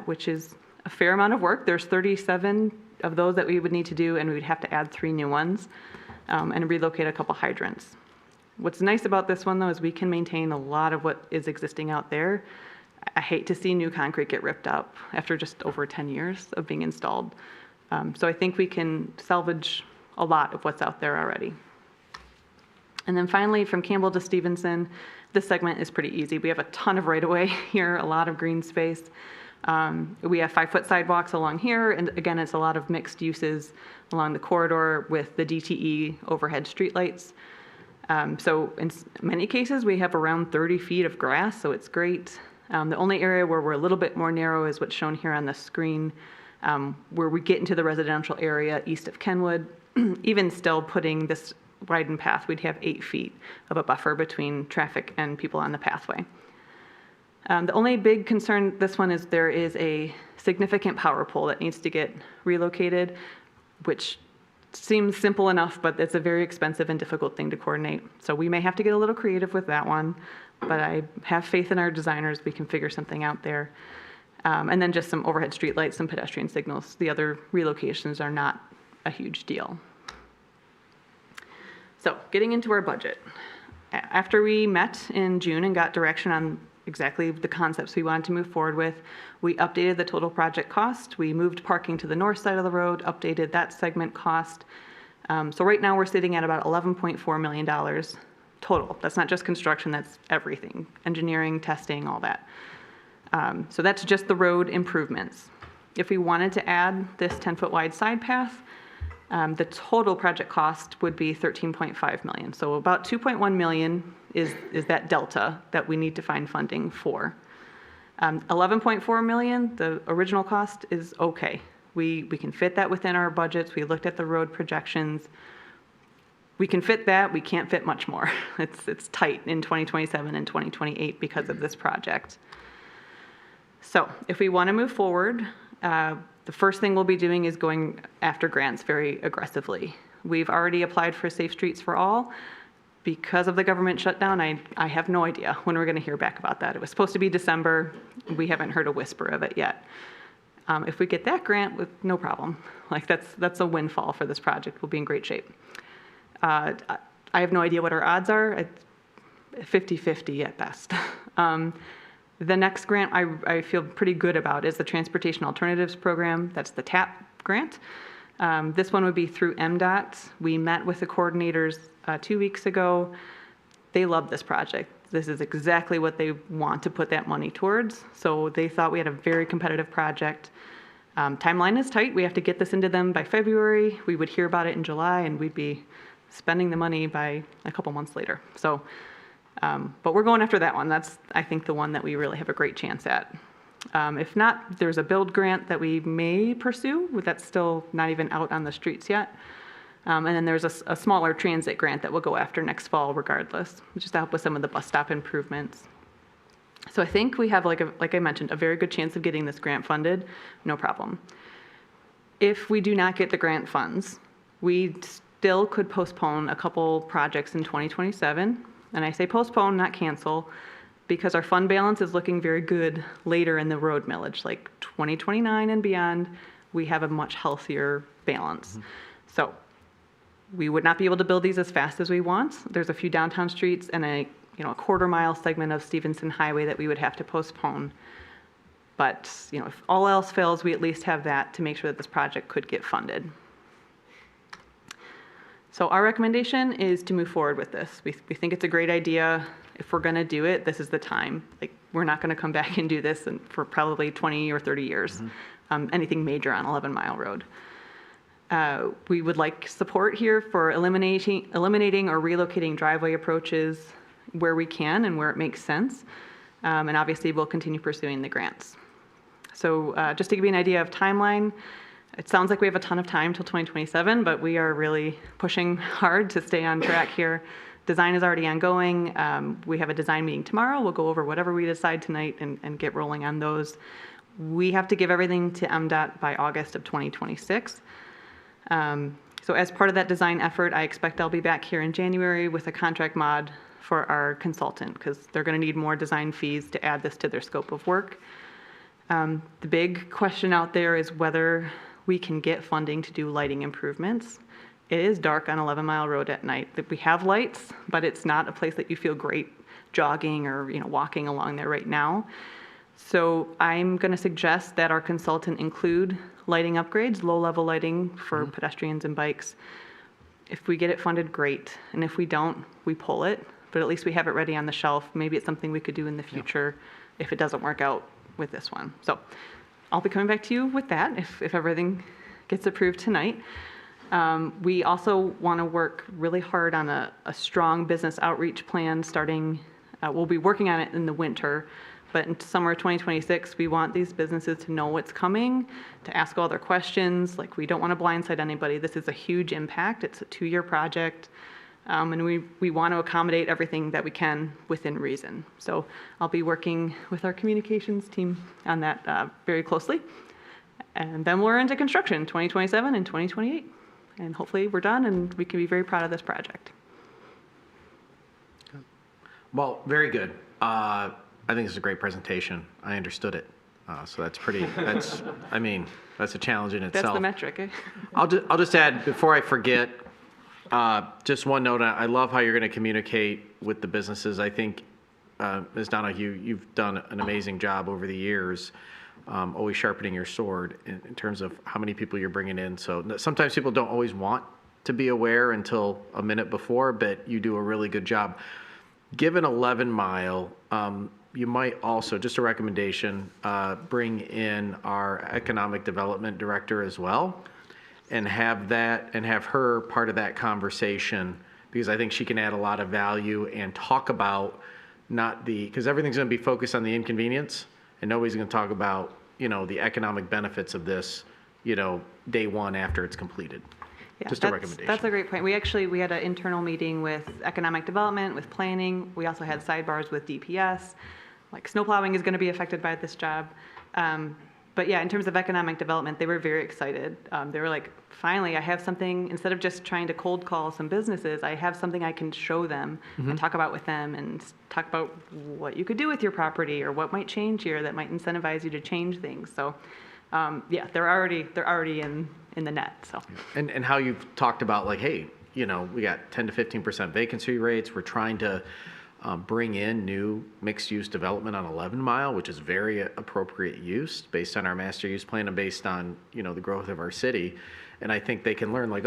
which is a fair amount of work. There's 37 of those that we would need to do, and we would have to add 3 new ones and relocate a couple hydrants. What's nice about this one, though, is we can maintain a lot of what is existing out there. I hate to see new concrete get ripped up after just over 10 years of being installed. So I think we can salvage a lot of what's out there already. And then finally, from Campbell to Stevenson, this segment is pretty easy. We have a ton of right-of-way here, a lot of green space. We have 5-foot sidewalks along here, and again, it's a lot of mixed uses along the corridor with the DTE overhead streetlights. So in many cases, we have around 30 feet of grass, so it's great. The only area where we're a little bit more narrow is what's shown here on the screen, where we get into the residential area east of Kenwood. Even still putting this widened path, we'd have 8 feet of a buffer between traffic and people on the pathway. The only big concern, this one, is there is a significant power pole that needs to get relocated, which seems simple enough, but it's a very expensive and difficult thing to coordinate. So we may have to get a little creative with that one, but I have faith in our designers. We can figure something out there. And then just some overhead streetlights, some pedestrian signals. The other relocations are not a huge deal. So getting into our budget. After we met in June and got direction on exactly the concepts we wanted to move forward with, we updated the total project cost. We moved parking to the north side of the road, updated that segment cost. So right now we're sitting at about $11.4 million total. That's not just construction, that's everything. Engineering, testing, all that. So that's just the road improvements. If we wanted to add this 10-foot wide side path, the total project cost would be $13.5 million. So about $2.1 million is that delta that we need to find funding for. $11.4 million, the original cost, is okay. We can fit that within our budgets. We looked at the road projections. We can fit that. We can't fit much more. It's tight in 2027 and 2028 because of this project. So if we want to move forward, the first thing we'll be doing is going after grants very aggressively. We've already applied for Safe Streets for All. Because of the government shutdown, I have no idea when we're going to hear back about that. It was supposed to be December. We haven't heard a whisper of it yet. If we get that grant, with no problem. Like that's a windfall for this project. We'll be in great shape. I have no idea what our odds are. 50-50 at best. The next grant I feel pretty good about is the Transportation Alternatives Program. That's the TAP grant. This one would be through MDOT. We met with the coordinators 2 weeks ago. They love this project. This is exactly what they want to put that money towards. So they thought we had a very competitive project. Timeline is tight. We have to get this into them by February. We would hear about it in July, and we'd be spending the money by a couple months later. So, but we're going after that one. That's, I think, the one that we really have a great chance at. If not, there's a build grant that we may pursue, but that's still not even out on the streets yet. And then there's a smaller transit grant that we'll go after next fall regardless, just to help with some of the bus stop improvements. So I think we have, like I mentioned, a very good chance of getting this grant funded, no problem. If we do not get the grant funds, we still could postpone a couple projects in 2027. And I say postpone, not cancel, because our fund balance is looking very good later in the road millage, like 2029 and beyond, we have a much healthier balance. Mm-hmm. So we would not be able to build these as fast as we want. There's a few downtown streets and a quarter-mile segment of Stevenson Highway that we would have to postpone. But if all else fails, we at least have that to make sure that this project could get funded. So our recommendation is to move forward with this. We think it's a great idea. If we're going to do it, this is the time. Like, we're not going to come back and do this for probably 20 or 30 years, anything major on 11 Mile Road. We would like support here for eliminating or relocating driveway approaches where we can and where it makes sense. And obviously, we'll continue pursuing the grants. So just to give you an idea of timeline, it sounds like we have a ton of time till 2027, but we are really pushing hard to stay on track here. Design is already ongoing. We have a design meeting tomorrow. We'll go over whatever we decide tonight and get rolling on those. We have to give everything to MDOT by August of 2026. So as part of that design effort, I expect I'll be back here in January with a contract mod for our consultant, because they're going to need more design fees to add this to their scope of work. The big question out there is whether we can get funding to do lighting improvements. It is dark on 11 Mile Road at night. We have lights, but it's not a place that you feel great jogging or walking along there right now. So I'm going to suggest that our consultant include lighting upgrades, low-level lighting for pedestrians and bikes. If we get it funded, great. And if we don't, we pull it. But at least we have it ready on the shelf. Maybe it's something we could do in the future if it doesn't work out with this one. So I'll be coming back to you with that if everything gets approved tonight. We also want to work really hard on a strong business outreach plan starting, we'll be working on it in the winter, But in summer of 2026, we want these businesses to know what's coming, to ask all their questions. Like, we don't want to blindside anybody. This is a huge impact. It's a 2-year project. And we want to accommodate everything that we can within reason. So I'll be working with our communications team on that very closely. And then we're into construction, 2027 and 2028. And hopefully we're done and we can be very proud of this project. Well, very good. I think it's a great presentation. I understood it. So that's pretty, that's a challenge in itself. That's the metric, eh? I'll just add, before I forget, just one note. I love how you're going to communicate with the businesses. I think, Ms. Donahue, you've done an amazing job over the years, always sharpening your sword in terms of how many people you're bringing in. So sometimes people don't always want to be aware until a minute before, but you do a really good job. Given 11 Mile, you might also, just a recommendation, bring in our economic development director as well, and have her part of that conversation, because I think she can add a lot of value and talk about because everything's going to be focused on the inconvenience, and nobody's going to talk about, the economic benefits of this, day one after it's completed. Yeah, Just a recommendation. That's a great point. We had an internal meeting with economic development, with planning. We also had sidebars with DPS. Like, snow plowing is going to be affected by this job. But yeah, in terms of economic development, they were very excited. They were like, finally, I have something, instead of just trying to cold call some businesses, I have something I can show them and talk about with them and talk about what you could do with your property or what might change here that might incentivize you to change things. So yeah, they're already in the net. So. And how you've talked about, like, hey, we got 10 to 15% vacancy rates. We're trying to bring in new mixed-use development on 11 Mile, which is very appropriate use based on our master use plan and based on, the growth of our city. And I think they can learn, like,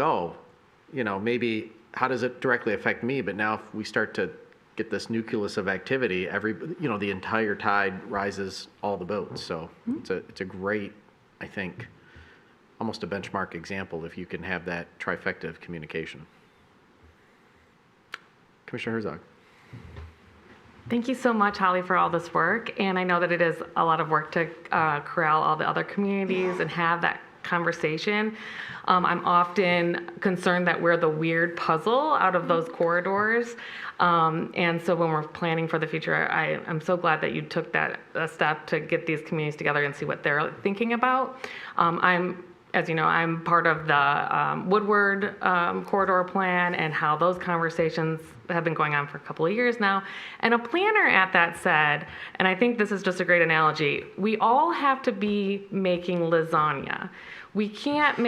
maybe how does it directly affect me? But now if we start to get this nucleus of activity, the entire tide rises all the boats. So it's a great, I think, almost a benchmark example if you can have that trifecta of communication. Commissioner Herzog. Thank you so much, Holly, for all this work. And I know that it is a lot of work to corral all the other communities and have that conversation. I'm often concerned that we're the weird puzzle out of those corridors. And so when we're planning for the future, I'm so glad that you took that step to get these communities together and see what they're thinking about. As you know, I'm part of the Woodward corridor plan and how those conversations have been going on for a couple of years now. And a planner at that said, and I think this is just a great analogy, we all have to be making lasagna. We can't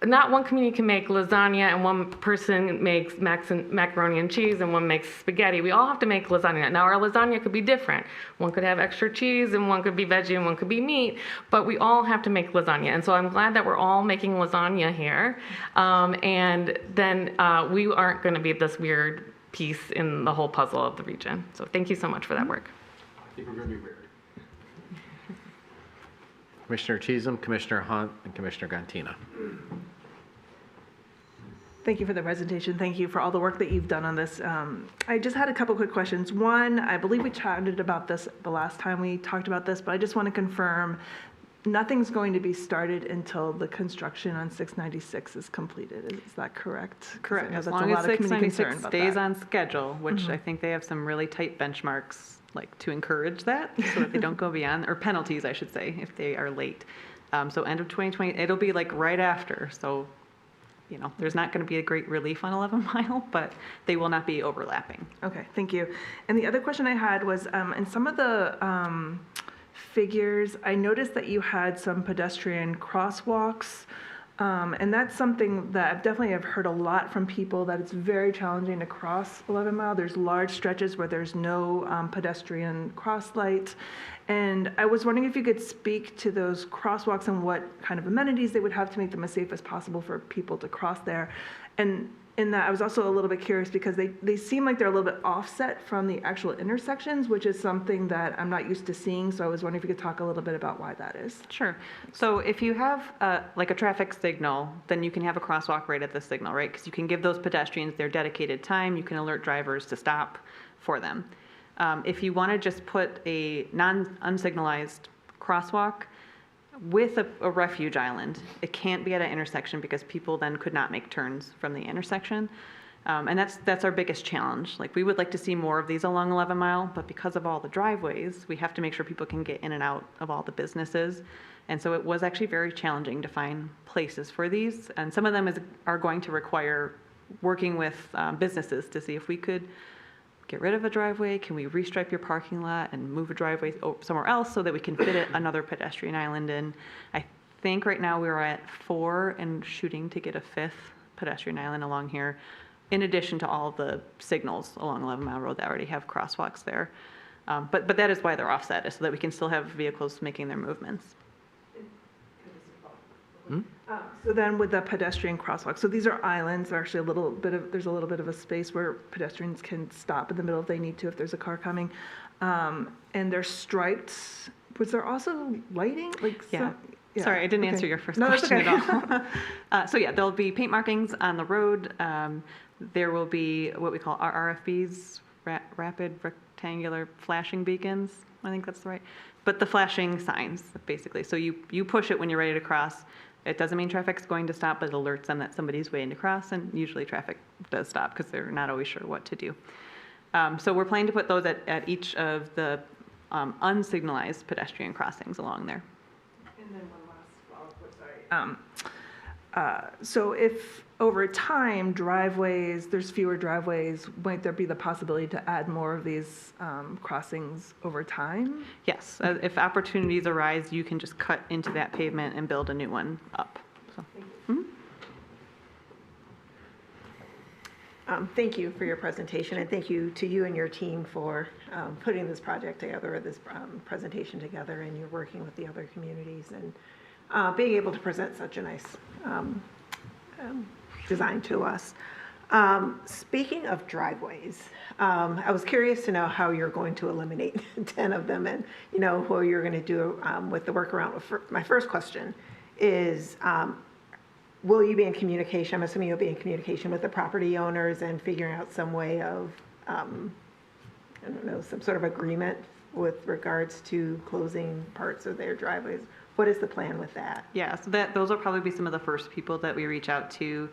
not one community can make lasagna and one person makes macaroni and cheese and one makes spaghetti. We all have to make lasagna. Now, our lasagna could be different. One could have extra cheese and one could be veggie and one could be meat, but we all have to make lasagna. And so I'm glad that we're all making lasagna here. And then we aren't going to be this weird piece in the whole puzzle of the region. So thank you so much for that work. I think we're going to be weird. Commissioner Chisholm, Commissioner Hunt, and Commissioner Gantina. Thank you for the presentation. Thank you for all the work that you've done on this. I just had a couple quick questions. One, I believe we chatted about this the last time we talked about this, but I just want to confirm nothing's going to be started until the construction on 696 is completed. Is that correct? Correct. As As long as 696 stays on schedule, which I think they have some really tight benchmarks like to encourage that so that they don't go beyond, or penalties, I should say, if they are late. So end of 2020, it'll be like right after. So, there's not going to be a great relief on 11 Mile, but they will not be overlapping. Okay, thank you. And the other question I had was, in some of the figures, I noticed that you had some pedestrian crosswalks. And that's something that I've definitely heard a lot from people, that it's very challenging to cross 11 Mile. There's large stretches where there's no pedestrian cross lights. And I was wondering if you could speak to those crosswalks and what kind of amenities they would have to make them as safe as possible for people to cross there. And in that, I was also a little bit curious because they seem like they're a little bit offset from the actual intersections, which is something that I'm not used to seeing. So I was wondering if you could talk a little bit about why that is. Sure. So if you have like a traffic signal, then you can have a crosswalk right at the signal, right? Because you can give those pedestrians their dedicated time. You can alert drivers to stop for them. If you want to just put a non-unsignalized crosswalk with a refuge island, it can't be at an intersection because people then could not make turns from the intersection. And that's our biggest challenge. Like, we would like to see more of these along 11 Mile, but because of all the driveways, we have to make sure people can get in and out of all the businesses. And so it was actually very challenging to find places for these. And some of them are going to require working with businesses to see if we could get rid of a driveway. Can we restripe your parking lot and move a driveway somewhere else so that we can fit another pedestrian island in? I think right now we're at 4 and shooting to get a 5th pedestrian island along here, in addition to all the signals along 11 Mile Road that already have crosswalks there. But that is why they're offset, is so that we can still have vehicles making their movements. So then with the pedestrian crosswalk, so these are islands, there's a little bit of a space where pedestrians can stop in the middle if they need to, if there's a car coming. And they're striped. Was there also lighting? Yeah. Sorry, I didn't answer your first No, that's question okay. at all. So yeah, there'll be paint markings on the road. There will be what we call RFBs, rapid rectangular flashing beacons. I think that's the right. But the flashing signs, basically. So you push it when you're ready to cross. It doesn't mean traffic's going to stop, but it alerts them that somebody's waiting to cross, and usually traffic does stop because they're not always sure what to do. So we're planning to put those at each of the unsignalized pedestrian crossings along there. And then one last follow-up, sorry. So if over time there's fewer driveways, might there be the possibility to add more of these crossings over time? Yes, if opportunities arise, you can just cut into that pavement and build a new one up. So, Thank you for your presentation, and thank you to you and your team for putting this project together, or this presentation together, and you're working with the other communities and being able to present such a nice design to us. Speaking of driveways, I was curious to know how you're going to eliminate 10 of them, and what you're going to do with the workaround. My first question is, will you be in communication? I'm assuming you'll be in communication with the property owners and figuring out some way of, I don't know, some sort of agreement with regards to closing parts of their driveways. What is the plan with that? Yeah, so those will probably be some of the first people that we reach out to,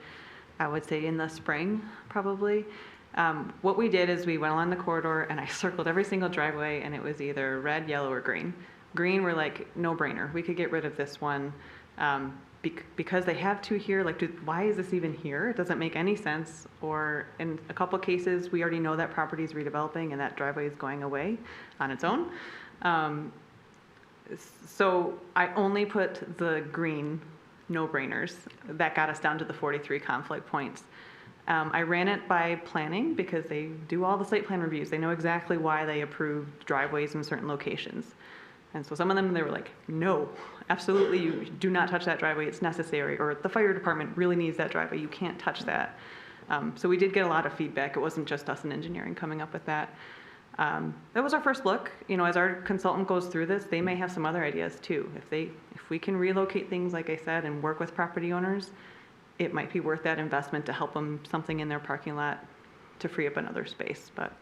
I would say in the spring, probably. What we did is we went along the corridor and I circled every single driveway, and it was either red, yellow, or green. Green, we're like, no brainer. We could get rid of this one. Because they have 2 here, like, why is this even here? It doesn't make any sense. Or in a couple cases, we already know that property is redeveloping and that driveway is going away on its own. So I only put the green no-brainers. That got us down to the 43 conflict points. I ran it by planning because they do all the site plan reviews. They know exactly why they approved driveways in certain locations. And so some of them, they were like, no, absolutely, you do not touch that driveway, it's necessary. Or the fire department really needs that driveway, you can't touch that. So we did get a lot of feedback. It wasn't just us in engineering coming up with that. That was our first look. As our consultant goes through this, they may have some other ideas too. If we can relocate things, like I said, and work with property owners, it might be worth that investment to help them something in their parking lot to free up another space. But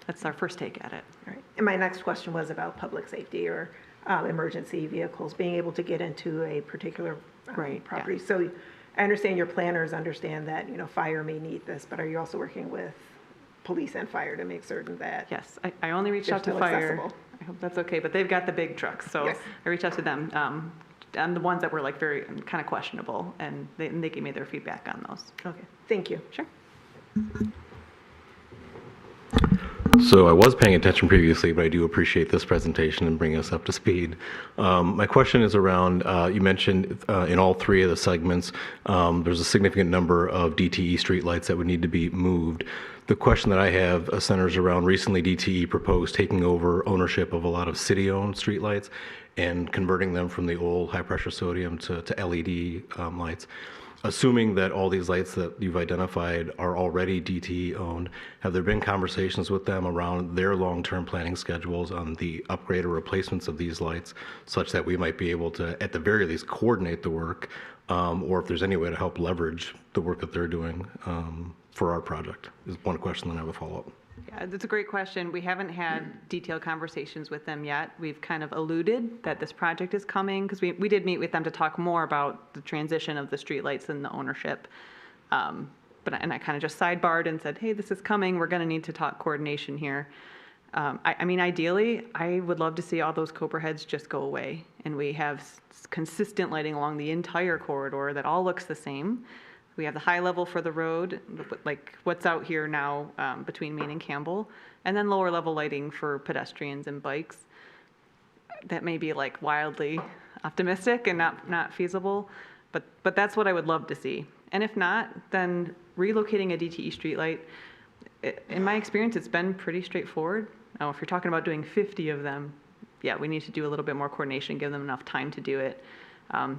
that's our first take at it. All right. And my next question was about public safety or emergency vehicles being able to get into a particular property. Yeah. So I understand your planners understand that fire may need this, but are you also working with police and fire to make certain that? Yes, I only reached they're out to still fire. accessible? I hope that's okay, but they've got the big trucks, so Yes. I reached out to them. And the ones that were like very kind of questionable, and they gave me their feedback on those. Okay, thank you. Sure. So I was paying attention previously, but I do appreciate this presentation and bringing us up to speed. My question is around, you mentioned in all 3 of the segments, there's a significant number of DTE streetlights that would need to be moved. The question that I have centers around recently DTE proposed taking over ownership of a lot of city-owned streetlights and converting them from the old high-pressure sodium to LED lights. Assuming that all these lights that you've identified are already DTE owned, have there been conversations with them around their long-term planning schedules on the upgrade or replacements of these lights, such that we might be able to, at the very least, coordinate the work, or if there's any way to help leverage the work that they're doing for our project? Is one question, then I have a follow-up. Yeah, that's a great question. We haven't had detailed conversations with them yet. We've kind of alluded that this project is coming because we did meet with them to talk more about the transition of the streetlights and the ownership. And I kind of just sidebarred and said, hey, this is coming. We're going to need to talk coordination here. I mean, ideally, I would love to see all those Cobra heads just go away and we have consistent lighting along the entire corridor that all looks the same. We have the high level for the road, like what's out here now between Main and Campbell, and then lower level lighting for pedestrians and bikes. That may be like wildly optimistic and not feasible, but that's what I would love to see. And if not, then relocating a DTE streetlight, in my experience, it's been pretty straightforward. Now, if you're talking about doing 50 of them, yeah, we need to do a little bit more coordination, give them enough time to do it.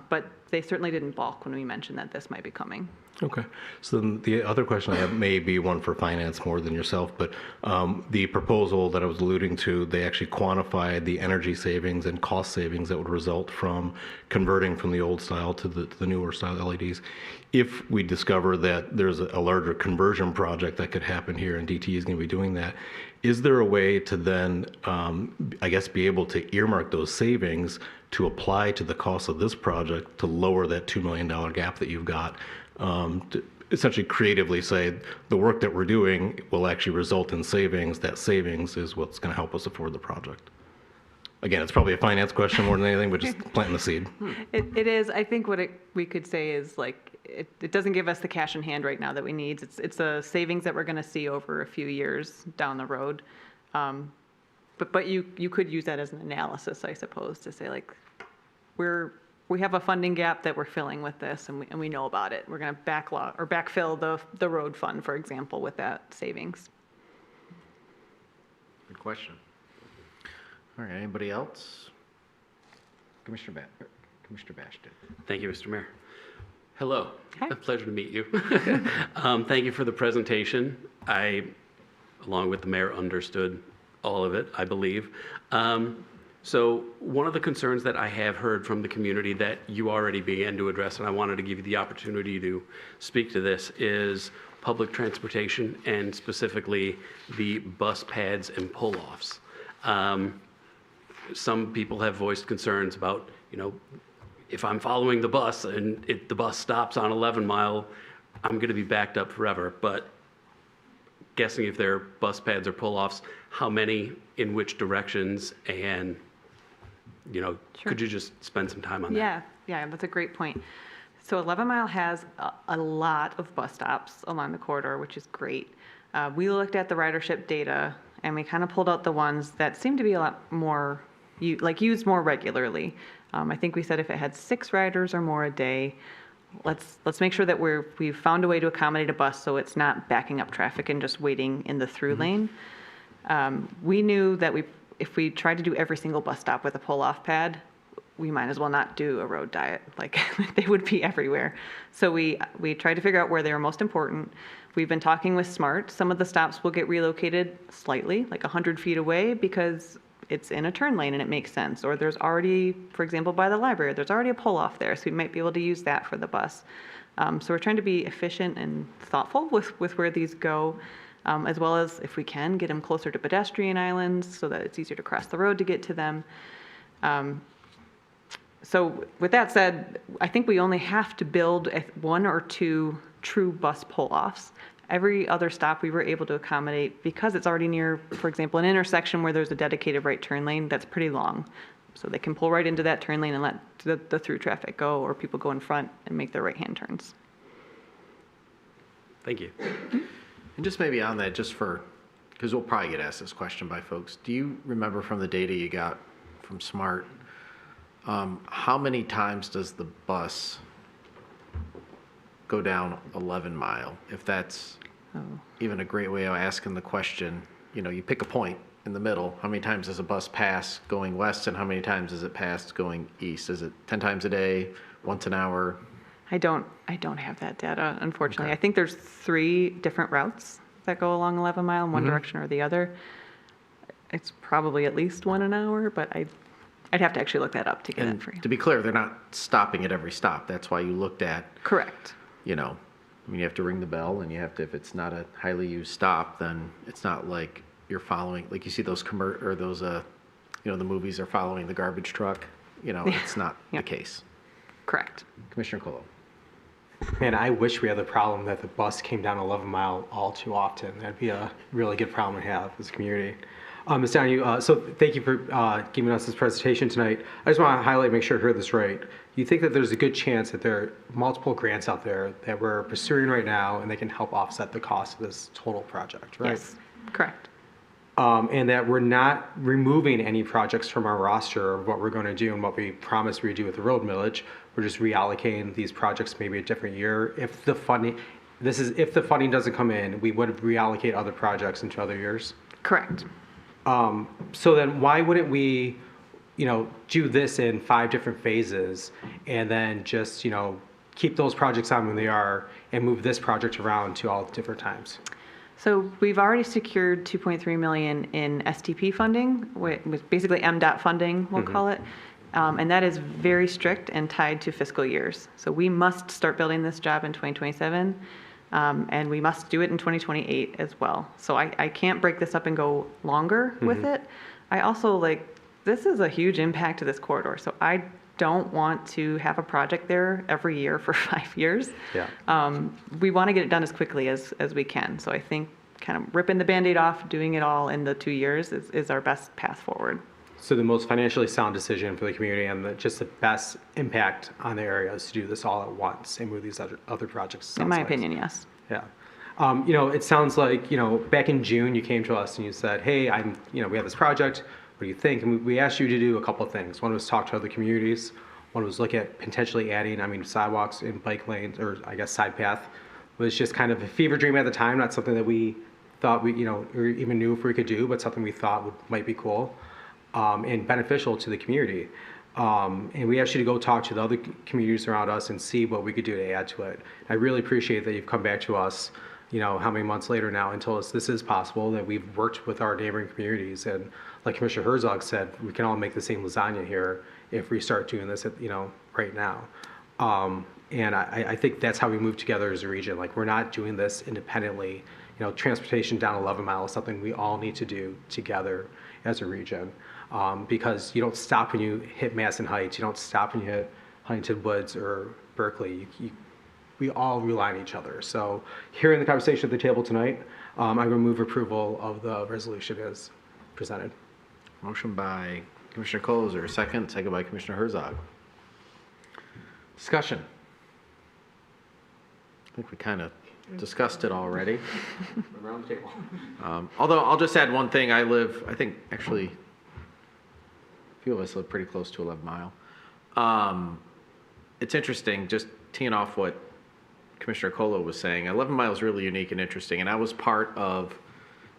But they certainly didn't balk when we mentioned that this might be coming. Okay. So then the other question I have may be one for finance more than yourself, but the proposal that I was alluding to, they actually quantified the energy savings and cost savings that would result from converting from the old style to the newer style LEDs. If we discover that there's a larger conversion project that could happen here and DTE is going to be doing that, is there a way to then, I guess, be able to earmark those savings to apply to the cost of this project to lower that $2 million gap that you've got? To essentially creatively say the work that we're doing will actually result in savings. That savings is what's going to help us afford the project. Again, it's probably a finance question more than anything, but just planting the seed. It is. I think what we could say is like it doesn't give us the cash in hand right now that we need. It's a savings that we're going to see over a few years down the road. But you could use that as an analysis, I suppose, to say like we have a funding gap that we're filling with this, and we know about it. We're going to backlog or backfill the road fund, for example, with that savings. Good question. All right, anybody else? Commissioner Bashton. Thank you, Mr. Mayor. Hello. Hi. A pleasure to meet you. Thank you for the presentation. I, along with the mayor, understood all of it, I believe. So one of the concerns that I have heard from the community that you already began to address, and I wanted to give you the opportunity to speak to this, is public transportation and specifically the bus pads and pull-offs. Some people have voiced concerns about, if I'm following the bus and if the bus stops on 11 Mile, I'm going to be backed up forever. But guessing if they're bus pads or pull-offs, how many, in which directions, and Sure. Could you just spend some time on that? Yeah, that's a great point. So 11 Mile has a lot of bus stops along the corridor, which is great. We looked at the ridership data and we kind of pulled out the ones that seem to be a lot more, used more regularly. I think we said if it had 6 riders or more a day, let's make sure that we've found a way to accommodate a bus so it's not backing up traffic and just waiting in the through lane. We knew that if we tried to do every single bus stop with a pull-off pad, we might as well not do a road diet. Like they would be everywhere. So we tried to figure out where they were most important. We've been talking with SMART. Some of the stops will get relocated slightly, like 100 feet away, because it's in a turn lane and it makes sense. Or there's already, for example, by the library, there's already a pull-off there, so we might be able to use that for the bus. So we're trying to be efficient and thoughtful with where these go. As well as, if we can, get them closer to pedestrian islands so that it's easier to cross the road to get to them. So with that said, I think we only have to build 1 or 2 true bus pull-offs. Every other stop we were able to accommodate because it's already near, for example, an intersection where there's a dedicated right turn lane that's pretty long. So they can pull right into that turn lane and let the through traffic go, or people go in front and make their right-hand turns. Thank you. And just maybe on that, because we'll probably get asked this question by folks, do you remember from the data you got from SMART, how many times does the bus go down 11 Mile? If that's even a great way of asking the question, you pick a point in the middle. How many times does a bus pass going west and how many times does it pass going east? Is it 10 times a day, once an hour? I don't have that data, unfortunately. Okay. I think there's 3 different routes that go along 11 Mile in one direction or the other. It's probably at least 1 an hour, but I'd have to actually look that up to get it for you. To be clear, they're not stopping at every stop. That's why you looked at, Correct. I mean, you have to ring the bell, and you have to, if it's not a highly used stop, then it's not like you're following, like you see those the movies are following the garbage truck. It's not the case. Correct. Commissioner Colo. Man, I wish we had the problem that the bus came down 11 Mile all too often. That'd be a really good problem to have as a community. Ms. Donahue, so thank you for giving us this presentation tonight. I just want to highlight, make sure I heard this right. You think that there's a good chance that there are multiple grants out there that we're pursuing right now and they can help offset the cost of this total project, right? Yes, correct. And that we're not removing any projects from our roster of what we're going to do and what we promised we'd do with the road millage. We're just reallocating these projects maybe a different year. If the funding doesn't come in, we would reallocate other projects into other years. Correct. So then why wouldn't we, do this in 5 different phases and then just, keep those projects on when they are and move this project around to all different times? So we've already secured 2.3 million in STP funding, with basically MDOT funding, we'll call it. And that is very strict and tied to fiscal years. So we must start building this job in 2027, and we must do it in 2028 as well. So I can't break this up and go longer with it. I also this is a huge impact to this corridor. So I don't want to have a project there every year for 5 years. Yeah. We want to get it done as quickly as we can. So I think kind of ripping the Band-Aid off, doing it all in the 2 years is our best path forward. So the most financially sound decision for the community and just the best impact on the area is to do this all at once and move these other projects. In my opinion, yes. Yeah. It sounds like, back in June, you came to us and you said, hey, we have this project. What do you think? And we asked you to do a couple of things. One was talk to other communities. One was look at potentially adding, sidewalks and bike lanes, or I guess side path. It was just kind of a fever dream at the time, not something that we thought or even knew if we could do, but something we thought might be cool and beneficial to the community. And we asked you to go talk to the other communities around us and see what we could do to add to it. I really appreciate that you've come back to us, how many months later now, and told us this is possible, that we've worked with our neighboring communities. And like Commissioner Herzog said, we can all make the same lasagna here if we start doing this, right now. And I think that's how we move together as a region. We're not doing this independently. Transportation down 11 Mile is something we all need to do together as a region. Because you don't stop when you hit Madison Heights. You don't stop when you hit Huntington Woods or Berkeley. We all rely on each other. So hearing the conversation at the table tonight, I'm going to move approval of the resolution as presented. Motion by Commissioner Kozer, second by Commissioner Herzog. Discussion. I think we kind of discussed it already. Around the table. Although I'll just add one thing. I think actually, a few of us live pretty close to 11 Mile. It's interesting, just teeing off what Commissioner Colo was saying. 11 Mile is really unique and interesting, and I was part of,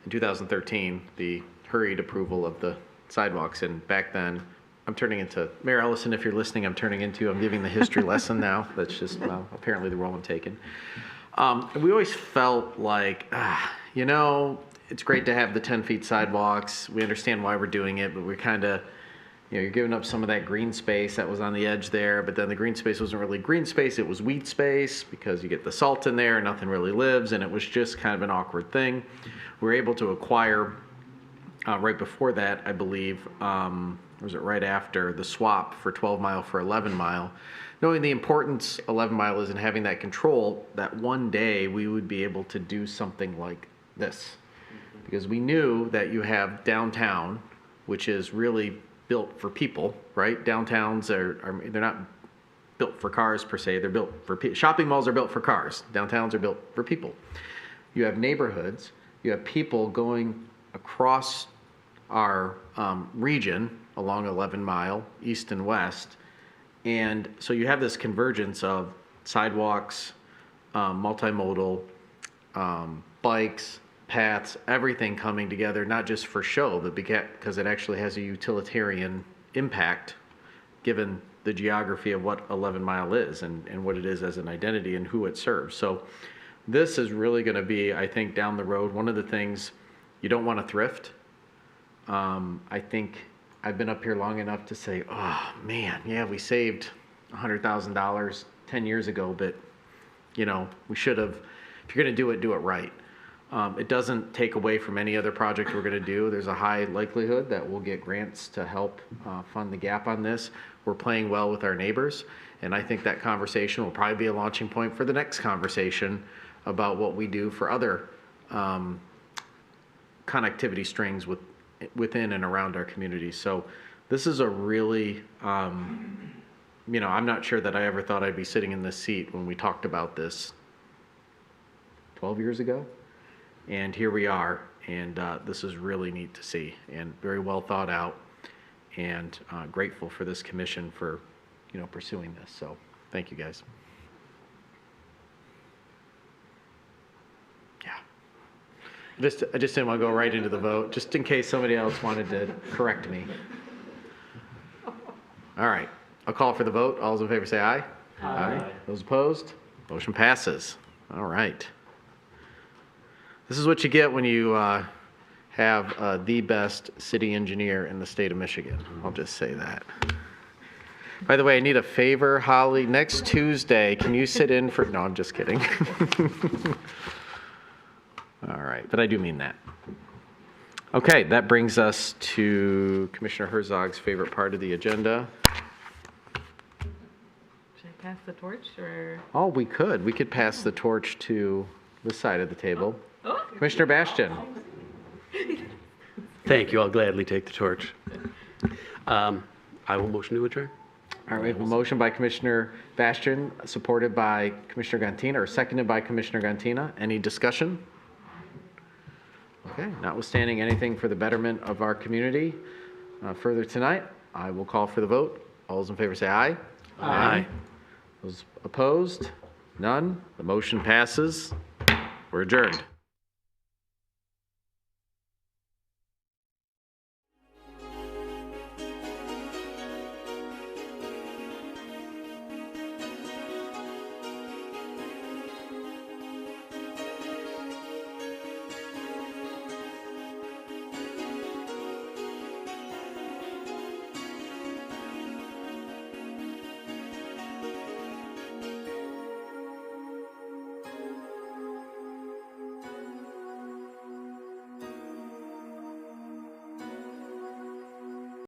in 2013, the hurried approval of the sidewalks, and back then, I'm turning into, Mayor Ellison, if you're listening, I'm giving the history lesson now. That's just, apparently the role I'm taking. And we always felt like, it's great to have the 10 feet sidewalks. We understand why we're doing it, but we're kind of, you're giving up some of that green space that was on the edge there, but then the green space wasn't really green space, it was weed space because you get the salt in there and nothing really lives, and it was just kind of an awkward thing. We were able to acquire, right before that, I believe, was it right after the swap for 12 Mile for 11 Mile, knowing the importance 11 Mile is in having that control, that one day we would be able to do something like this. Because we knew that you have downtown, which is really built for people, right? Downtowns they're not built for cars per se. They're built for shopping malls are built for cars. Downtowns are built for people. You have neighborhoods. You have people going across our region along 11 Mile, east and west, and so you have this convergence of sidewalks, multimodal, bikes, paths, everything coming together, not just for show, but because it actually has a utilitarian impact given the geography of what 11 Mile is and what it is as an identity and who it serves. So this is really going to be, I think, down the road, one of the things you don't want to thrift. I think I've been up here long enough to say, oh man, yeah, we saved $100,000 10 years ago, but we should have, if you're going to do it right. It doesn't take away from any other project we're going to do. There's a high likelihood that we'll get grants to help fund the gap on this. We're playing well with our neighbors, and I think that conversation will probably be a launching point for the next conversation about what we do for other connectivity strings within and around our community. So this is a really, I'm not sure that I ever thought I'd be sitting in this seat when we talked about this 12 years ago. And here we are, and this is really neat to see and very well thought out, and grateful for this commission for, pursuing this. So thank you, guys. Yeah. I just didn't want to go right into the vote, just in case somebody else wanted to correct me. All right, I'll call for the vote. All those in favor say aye. Aye. Those opposed? Motion passes. All right. This is what you get when you have the best city engineer in the state of Michigan. I'll just say that. By the way, I need a favor, Holly. Next Tuesday, can you sit in for... No, I'm just kidding. All right, but I do mean that. Okay, that brings us to Commissioner Herzog's favorite part of the agenda. Should I pass the torch, or? Oh, we could. We could pass the torch to this side of the table. Oh. Commissioner Bastian. Thank you. I'll gladly take the torch. I will motion to adjourn. All right, we have a motion by Commissioner Bastian, supported by Commissioner Gantina, or seconded by Commissioner Gantina. Any discussion? Okay, notwithstanding anything for the betterment of our community further tonight, I will call for the vote. All those in favor say aye. Aye. Those opposed? None. The motion passes. We're adjourned.